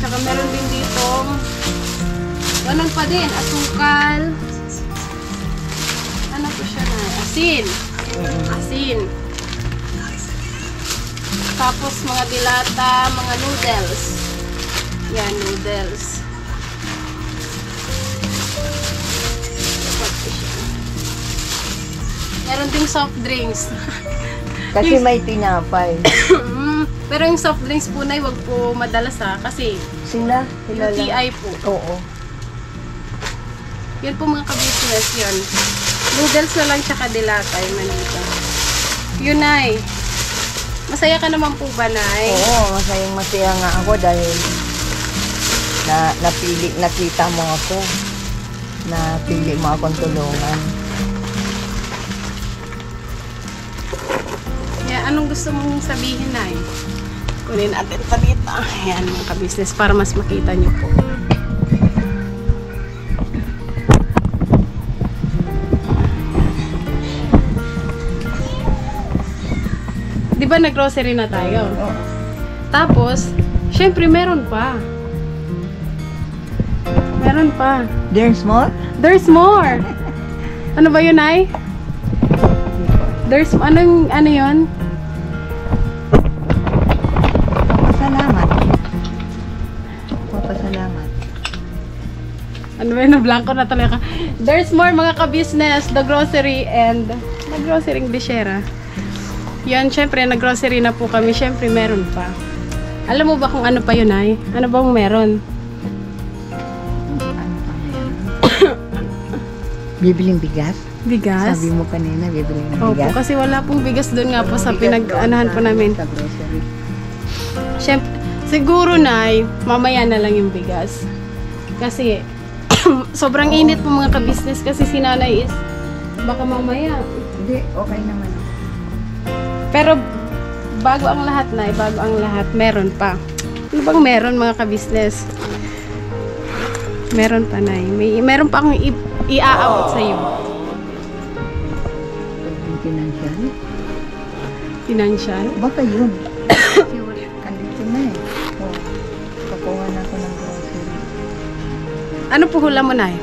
Tsaka meron din dito, ganun pa din, asukal. Ano to siya, Nay? Asin. Asin. Tapos mga dilata, mga noodles. Yan, noodles. Meron ding soft drinks. Kasi may tinapay. Pero yung soft drinks po, Nay, wag po madalas kasi Sila lang. UTI po. Oo. Yan po mga ka-business yun. Noodles na lang tsaka dilata yung manita. Yun, Nay. Masaya ka naman po ba, Nay? Oo, masaya nga ako dahil nakita mo ako. Napili mo akong tulungan. Yeah, anong gusto mong sabihin, Nay? Kunin natin pa dito. Ayan, mga ka-business, para mas makita nyo po. Di ba nag-grocery na tayo? Oo. Tapos, syempre meron pa. Meron pa. There's more? There's more! Ano ba yun, Nay? There's, ano yun? Salamat. Papasalamat. Ano ba yun? Blanco na talaga. There's more mga ka-business, the grocery and the grocery Englishera. Yan, syempre, nag-grocery na po kami. Syempre, meron pa. Alam mo ba kung ano pa yun, Ay? Ano bang meron? Bibiling bigas? Bigas? Sabi mo kanina, bibiling Opo, bigas? kasi wala pong bigas doon nga po sa pinag-anahan po namin. Sa grocery. Syempre, siguro, Nay, mamaya na lang yung bigas. Kasi, sobrang init po mga ka-business kasi si Nanay is, baka mamaya. Hindi, okay naman ako. Pero, bago ang lahat, Nay, bago ang lahat, meron pa. Ano bang meron mga ka-business? Meron pa, Nay. Meron pa akong iaabot sa iyo. Financial? Financial? Baka yun. Kasi andito na eh. Oh, kakuha na ako ng grocery. Ano po hula mo, Nay?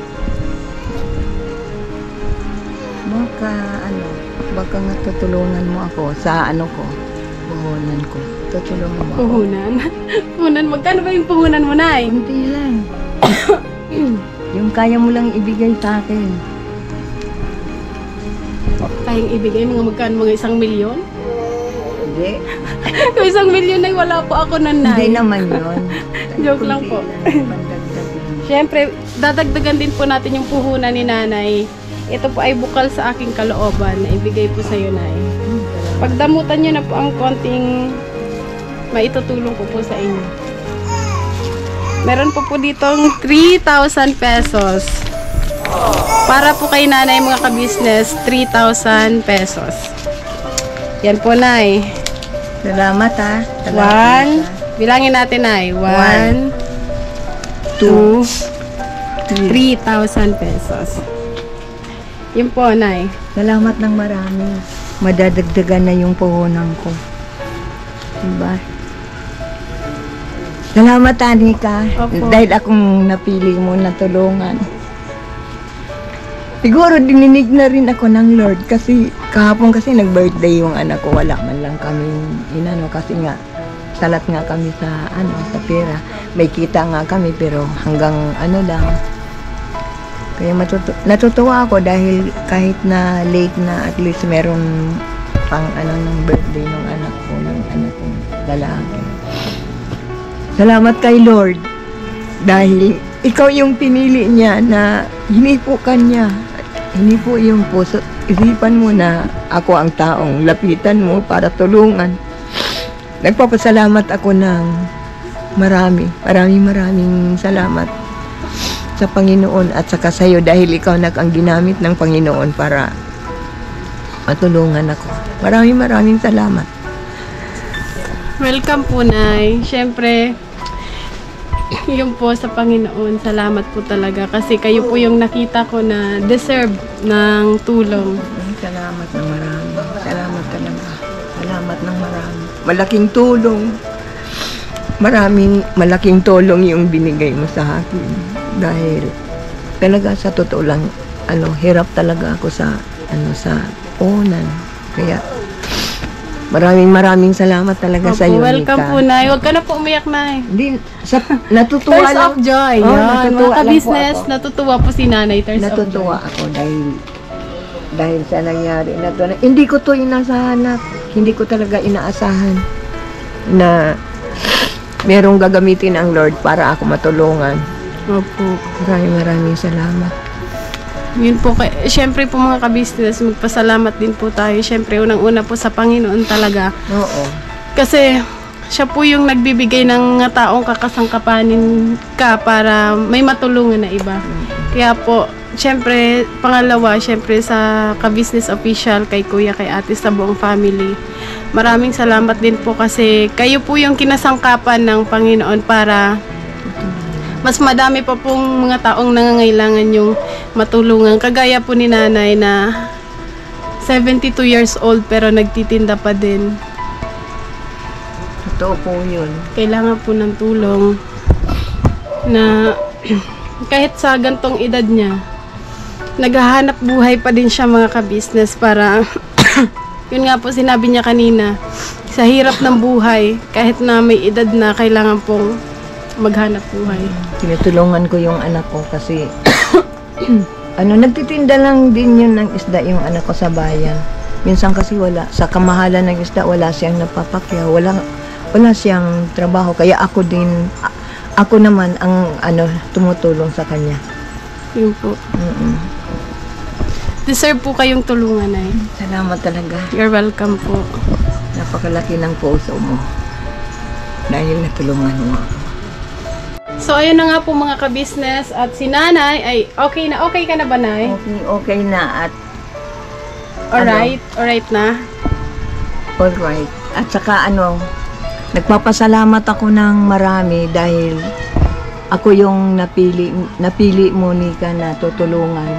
Baka nga tutulungan mo ako sa ano ko, puhunan ko. Tutulungan mo ako. Puhunan? Puhunan? Magkano ba yung puhunan mo, Nay? Hindi lang. Yung kaya mo lang ibigay sa akin. Kayang ibigay mga magkano, mga 1 milyon? Hindi. Kung 1 milyon ay wala po ako na, Nay. Hindi naman yun. Joke lang po. Siyempre, dadagdagan din po natin yung puhunan ni Nanay. Ito po ay bukal sa aking kalooban na ibigay po sa iyo, Nay. Pagdamutan nyo na po ang konting maitutulong ko po sa inyo. Meron po ditong 3,000 pesos. Para po kay Nanay mga ka-business, 3,000 pesos. Yan po, Nay. Salamat ha. Bilangin natin, Nay. 1, 2, 3,000 pesos. Yun po, Nay. Salamat ng marami. Madadagdagan na yung puhunan ko. Diba? Salamat, Anika. Opo. Dahil akong napili mo na tulungan. Siguro dininig na rin ako ng Lord kasi kahapon kasi nag-birthday yung anak ko. Wala man lang kami inano kasi nga salat nga kami sa sa pera. May kita nga kami pero hanggang lang. Kaya natutuwa ako dahil kahit na late na at least meron pang ng birthday ng anak ko, yung anak ko lalaki. Salamat kay Lord dahil ikaw yung pinili niya na hinipukan niya. Hinipo yung puso. Isipan mo na ako ang taong lapitan mo para tulungan. Nagpapasalamat ako ng maraming salamat sa Panginoon at saka sa iyo dahil ikaw ang ginamit ng Panginoon para matulungan ako. Maraming salamat. Welcome po, Nay. Siyempre, yun po sa Panginoon. Salamat po talaga. Kasi kayo po yung nakita ko na deserve ng tulong. Salamat ng marami. Salamat talaga. Salamat ng marami. Malaking tulong. Malaking tulong yung binigay mo sa akin. Dahil talaga sa totoo lang, hirap talaga ako sa punan. Kaya maraming salamat talaga sa iyo, welcome Nika. po, Nay. Huwag ka na po umiyak, Nay. Hindi, natutuwa Tears lang. of joy. Oh, Yan. natutuwa Mga lang ka-business, po ako. natutuwa po si Nanay. Tears Natutuwa of joy. ako dahil sa nangyari na to. Hindi ko to inaasahan. Hindi ko talaga inaasahan na merong gagamitin ang Lord para ako matulungan. Opo. Maraming salamat. Yun po, syempre po mga ka-business, magpasalamat din po tayo. Syempre, unang-una po sa Panginoon talaga. Oo. Kasi siya po yung nagbibigay ng taong kakasangkapanin ka para may matulungan na iba. Kaya po, syempre, pangalawa, syempre sa ka-business official, kay Kuya, kay Ate, sa buong family. Maraming salamat din po kasi kayo po yung kinasangkapan ng Panginoon para mas madami pa pong mga taong nangangailangan yung matulungan. Kagaya po ni Nanay na 72 years old pero nagtitinda pa din. Totoo po yun. Kailangan po ng tulong na kahit sa gantong edad niya, naghahanap buhay pa din siya mga ka-business para yun nga po sinabi niya kanina, sa hirap ng buhay, kahit na may edad na kailangan pong maghanap buhay. Tinutulungan ko yung anak ko kasi nagtitinda lang din yun ng isda yung anak ko sa bayan. Minsan kasi wala, sa kamahalan ng isda, wala siyang napapakya, wala siyang trabaho. Kaya ako naman ang tumutulong sa kanya. Yun po. Deserve po kayong tulungan, Nay. Salamat talaga. You're welcome po. Napakalaki ng puso mo dahil natulungan mo ako. So, ayun na nga po mga ka-business at si Nanay ay okay na. Okay ka na ba, Nay? Okay na at Alright? Alright na? alright. At saka nagpapasalamat ako ng marami dahil ako yung napili mo, Nika, na tutulungan.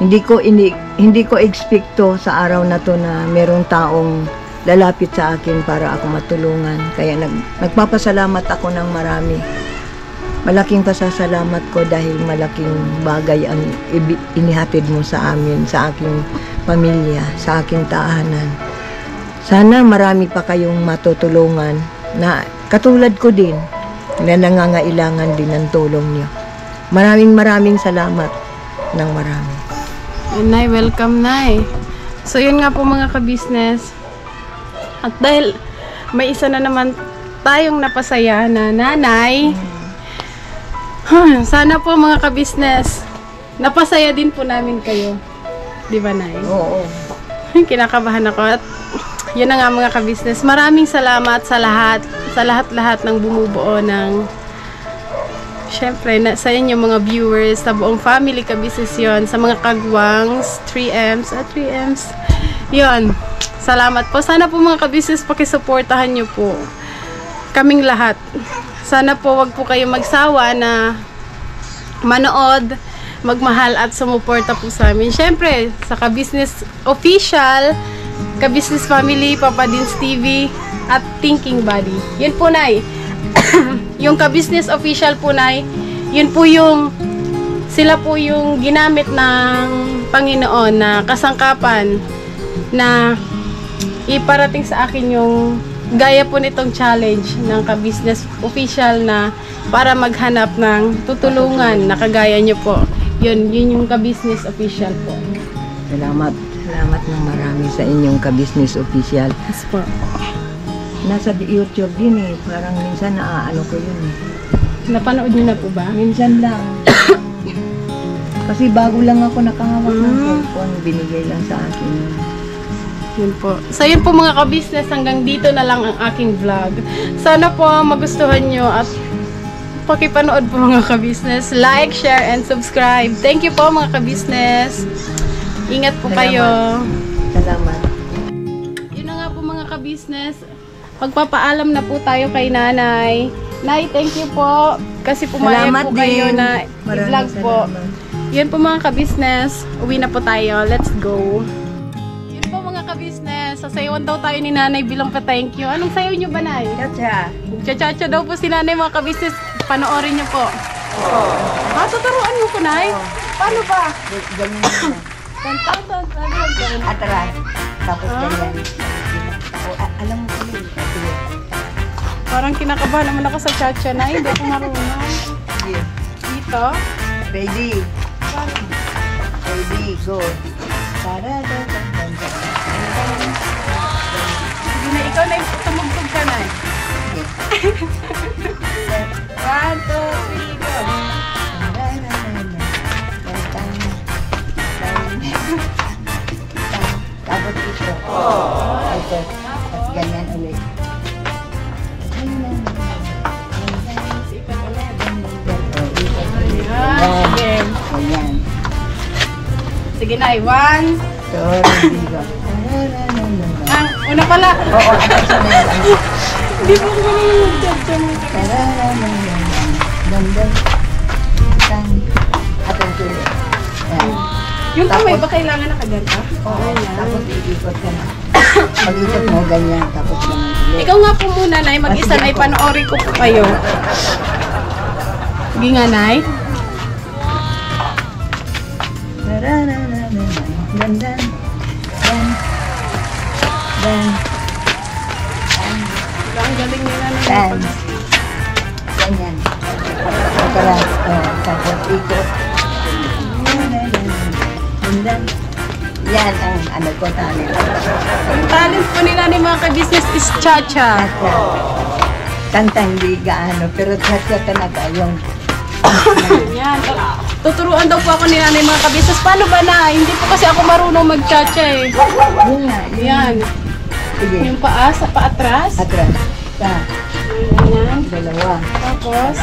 Hindi ko expecto sa araw na to na merong taong lalapit sa akin para ako matulungan. Kaya nagpapasalamat ako ng marami. Malaking pasasalamat ko dahil malaking bagay ang inihatid mo sa amin, sa aking pamilya, sa aking tahanan. Sana marami pa kayong matutulungan na katulad ko din na nangangailangan din ng tulong niyo. Maraming salamat ng marami. Nay, welcome, Nay. So, yun nga po mga ka-business. At dahil may isa na naman tayong napasaya na nanay, sana po mga ka-business, napasaya din po namin kayo. Di ba, Nay? Oo. Kinakabahan ako. At yun na nga mga ka-business. Maraming salamat sa lahat ng bumubuo ng, syempre, sa inyo mga viewers, sa buong family ka-business yun, sa mga kagwangs, 3Ms, yun. Salamat po. Sana po mga ka-business, pakisuportahan nyo po kaming lahat. Sana po wag po kayo magsawa na manood, magmahal at sumuporta po sa amin. Syempre, sa Ka-Business Official, Ka-Business Family, Papa Dins TV, at Thinking Body. Yun po, Nay. Yung Ka-Business Official po, Nay, yun po yung, sila po yung ginamit ng Panginoon na kasangkapan na iparating sa akin yung gaya po nitong challenge ng Ka-Business Official na para maghanap ng tutulungan na kagaya nyo po. Yun yung Ka-Business Official po. Salamat. Salamat ng marami sa inyong Ka-Business Official. Yes po. Nasa YouTube din eh. Parang minsan naaano ko yun eh. Napanood nyo na po ba? Minsan lang. Kasi bago lang ako nakahawak ng cellphone. Binigay lang sa akin. Yun po. So yun po mga Ka-Business, hanggang dito na lang ang aking vlog. Sana po magustuhan nyo at pakipanood po mga Ka-Business. Like, share, and subscribe. Thank you po mga Ka-Business. Ingat po kayo. Salamat. Yun na nga po mga Ka-Business. Magpapaalam na po tayo kay Nanay. Nay, thank you po. Kasi pumayag po kayo na i-vlog po. Yun po mga Ka-Business. Uwi na po tayo. Let's go. Yun po mga Ka-Business. Sasayawan daw tayo ni Nanay bilang pa-thank you. Anong sayaw nyo ba, Nay? Chacha. Cha-cha-cha daw po si Nanay mga Ka-Business. Panoorin nyo po. Tuturuan mo po, Nay? Paano ba? Ganyan na. Atras. Tapos ganyan. Alam mo ko yun. Parang kinakabahan naman ako sa cha-cha, Nay. Hindi ko marunong. Dito? Ready. Ready, go. Sige na, ikaw na tumugtog ka, Nay. 1, 2, 3, go. Tapos ito. Ito. Tapos ganyan ulit. Sige. Ganyan. Sige, Nay. 1. Sorry, go. Una pala. Oo, atras na yan. Hindi po ko marunong mag-cha-cha mo. Atras ulit. Ayan. Yung kamay ba kailangan nakaganta? Oo, tapos iikot ka na. Pag-ikot mo ganyan, tapos ganyan ulit. Ikaw nga po muna, Nay. Mag-isa, Nay. Panoorin ko po kayo. Sige nga, Nay. Gandan. Ang galing nila, Nay. Dan. Ganyan. Atras. Tapos ikot. Gandan. Yan ang ano ko talent. Ang talent po nila ni mga Ka-Business is cha-cha. Kanta hindi gaano, pero cha-cha talaga yung Yan. Tuturuan daw po ako ni Nanay mga Ka-Business. Paano ba, na? Hindi po kasi ako marunong mag-cha-cha eh. yun nga. Yan. Sige. Yung paa sa paatras. Atras. Sa Ganyan. dalawa. Tapos,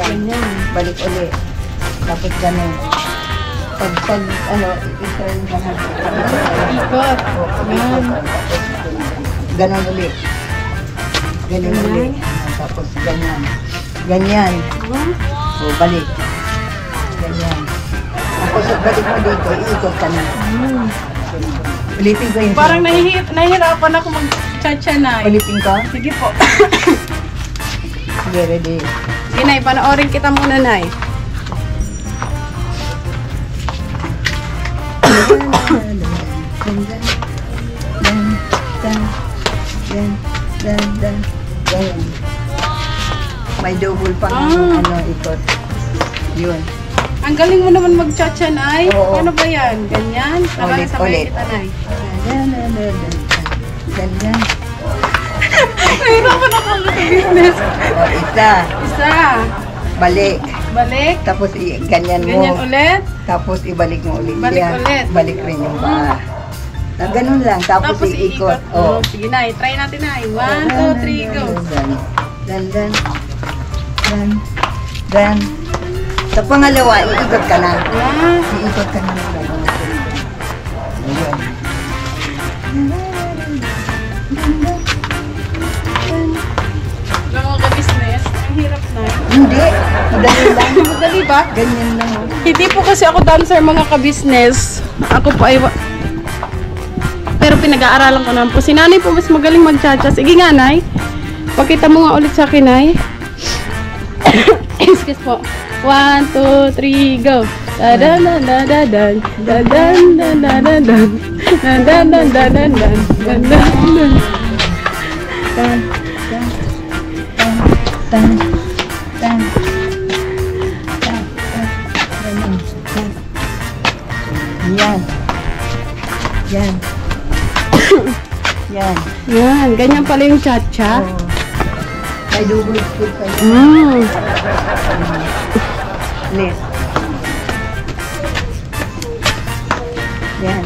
Ganyan. Balik ulit. Tapos ganun. Pag ano, i-turn ka na. ikot. Yan. Ganon ulit. Ganun ulit. Tapos ganyan. Ganyan. O, balik. Ganyan. Tapos balik mo dito, iikot ka na. Ulitin ko yun. Parang nahihirapan ako mag-cha-cha, Nay. Ulitin ko? Sige po. Sige, ready. Sige, Nay. Panoorin kita muna, Nay. May double pa ng ano, ikot. Yun. Ang galing mo naman mag-cha-cha, Nay. Oo. Paano ba yan? Ganyan? Ulit, Sabay ulit. kita, Nay. Ganyan. Nahirapan ako mag-business. O, isa. Isa. Balik. Balik. Tapos ganyan mo. Ganyan ulit. Tapos ibalik mo ulit Balik yan. ulit. Balik rin yung paa. Ganun lang. Tapos, iikot. Oh. Sige, Nay. Try natin, Nay. 1, 2, 3, go. Dan. Sa pangalawa, iikot ka na. Ah. Iikot ka na. Ayun. Mga Ka-Business. Ang mahirap na. Hindi. Madali lang. Madali ba? Ganyan lang. Hindi po kasi ako dancer mga ka-business. Ako po ay... Pero pinag-aaralan ko naman po. Si nanay po mas magaling mag-cha-cha. Sige nga, nay. Pakita mo nga ulit sa akin, nay. Excuse po. 1, 2, 3, go. Da-da-da-da-da-dan. Da-dan-da-da-da-dan. Da-dan-da-da-da-dan. Da-dan-da-dan. Tan, tan, tan, tan, tan, tan, tan. Yan. Yan. Yan. Yan, ganyan pala yung cha-cha. Oh. May double scoop kayo. Left. Yan.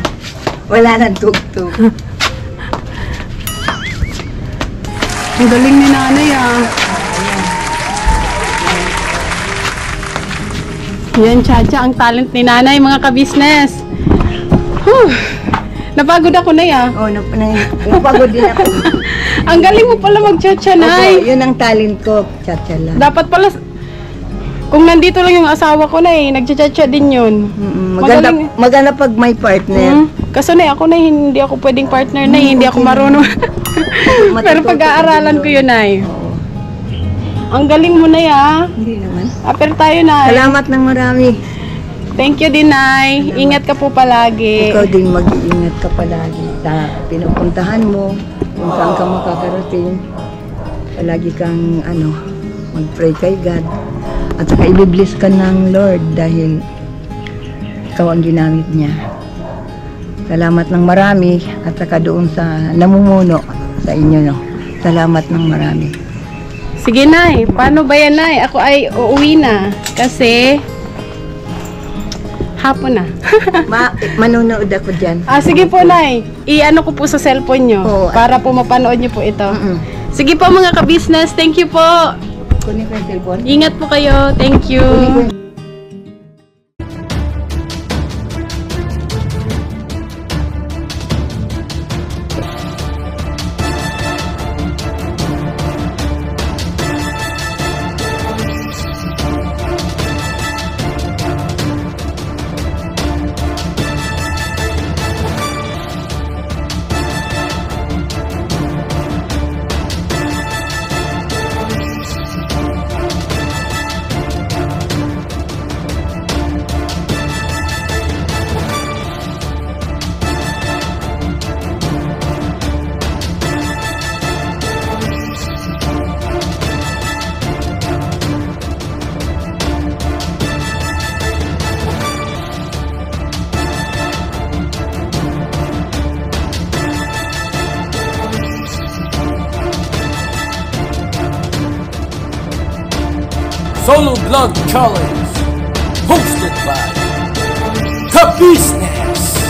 Wala nang tugtog. Ang galing ni nanay ah. Yan, cha-cha, ang talent ni nanay, mga ka-business. Napagod ako na ya. Oh, napagod din ako. Ang galing mo pala mag-cha-cha, nay. Opo, yun ang talent ko. Cha-cha lang. Dapat pala, kung nandito lang yung asawa ko na nag-cha-cha din yun. Maganda, Magaling. maganda pag may partner. Kaso na ako na hindi ako pwedeng partner na hindi ako marunong. Pero pag-aaralan ko yun ay. Ang galing mo na ya. Hindi naman. Pero tayo na. Salamat ng marami. Thank you din, Nay. Ingat ka po palagi. Ikaw din mag-iingat ka palagi. Pinupuntahan mo kung saan ka makakarating. Palagi kang mag-pray kay God. At saka i-bless ka ng Lord dahil ikaw ang ginamit niya. Salamat ng marami at saka doon sa namumuno sa inyo. No? Salamat ng marami. Sige, Nay. Paano ba yan, Nay? Ako ay uuwi na. Kasi hapon na. Manunood ako dyan. Sige po, Nay. I-ano ko po sa cellphone nyo. Oo. Para po mapanood nyo po ito. Sige po, mga ka-business. Thank you po. Kunin ko yung cellphone. Ingat po kayo. Thank you. Solo Vlog Challenge, hosted by Ka-Business.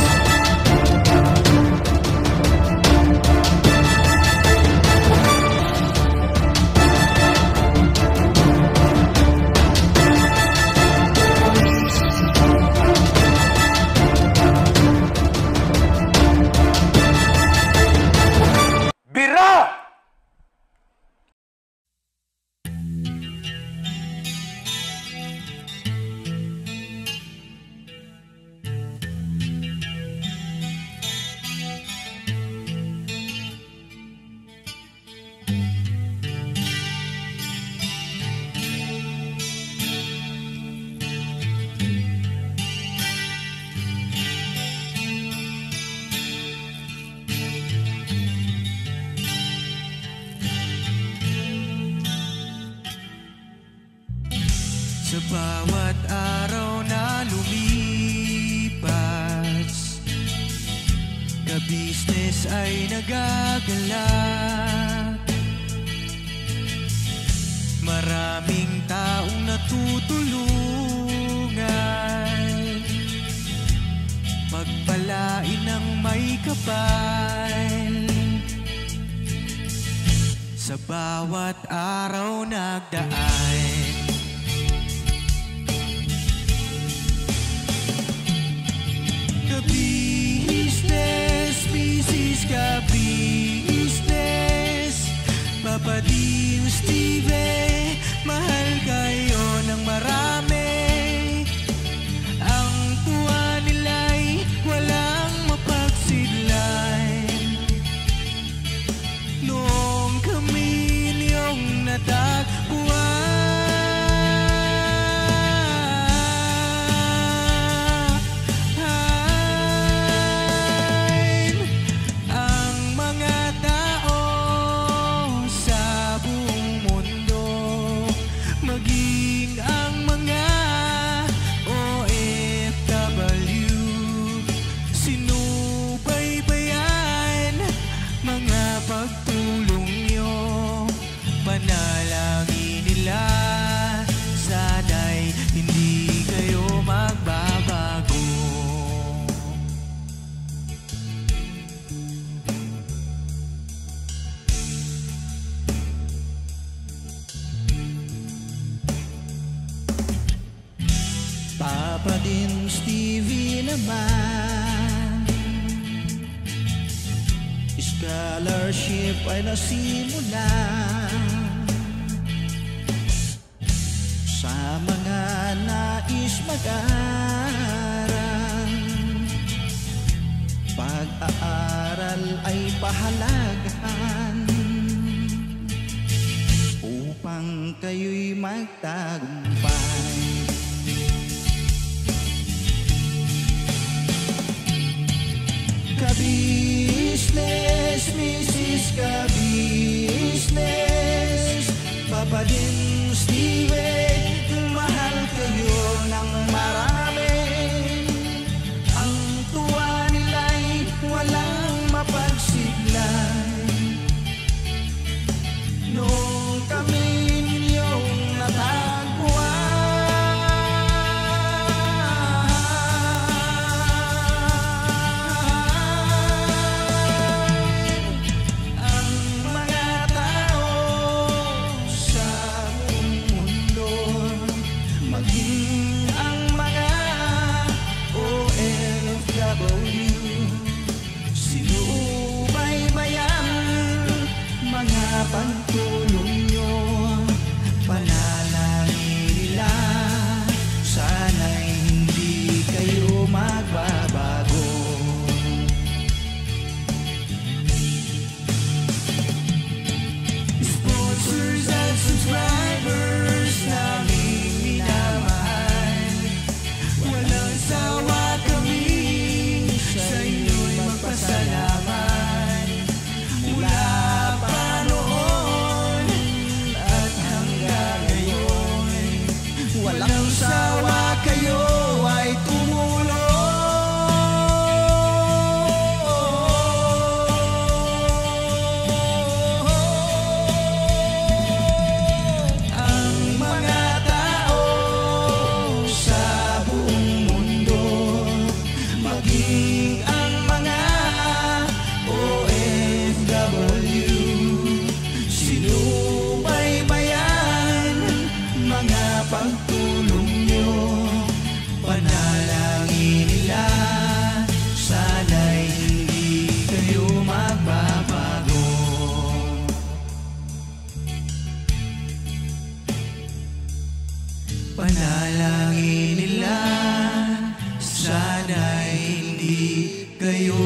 Bira! Sa bawat araw na lumipas, ka-business ay nagagalak. Maraming taong natutulungan, pagpalain ng may kapal. Sa bawat araw nagdaan, ka-business, business ka-business, Papa Dio, Steve, Stevie naman, scholarship ay nasimula sa mga nais mag-aral. Pag-aaral ay pahalagahan upang kayo'y magtagumpay. Ka-business, Mrs. Ka-business, Papa din Steve, mahal kayo ng marami. Ang tuwa nila'y walang mapagsiglay. Nung kami ninyong natagpuan, pagtulong nyo, panalangin nila, sana'y hindi kayo magbabago. Sponsors at subscribers naming minamahal, walang sawa kami sa inyo'y magpasalamat. Mula pa noon at hanggang ngayon, walang sawa kayo ay tumulong. Ang mga tao sa buong mundo, maging ang mga OFW, sinubaybayan mga pagtulong nyo, panalangin nila, sana'y hindi kayo magbabago. Panalangin nila, sana'y hindi kayo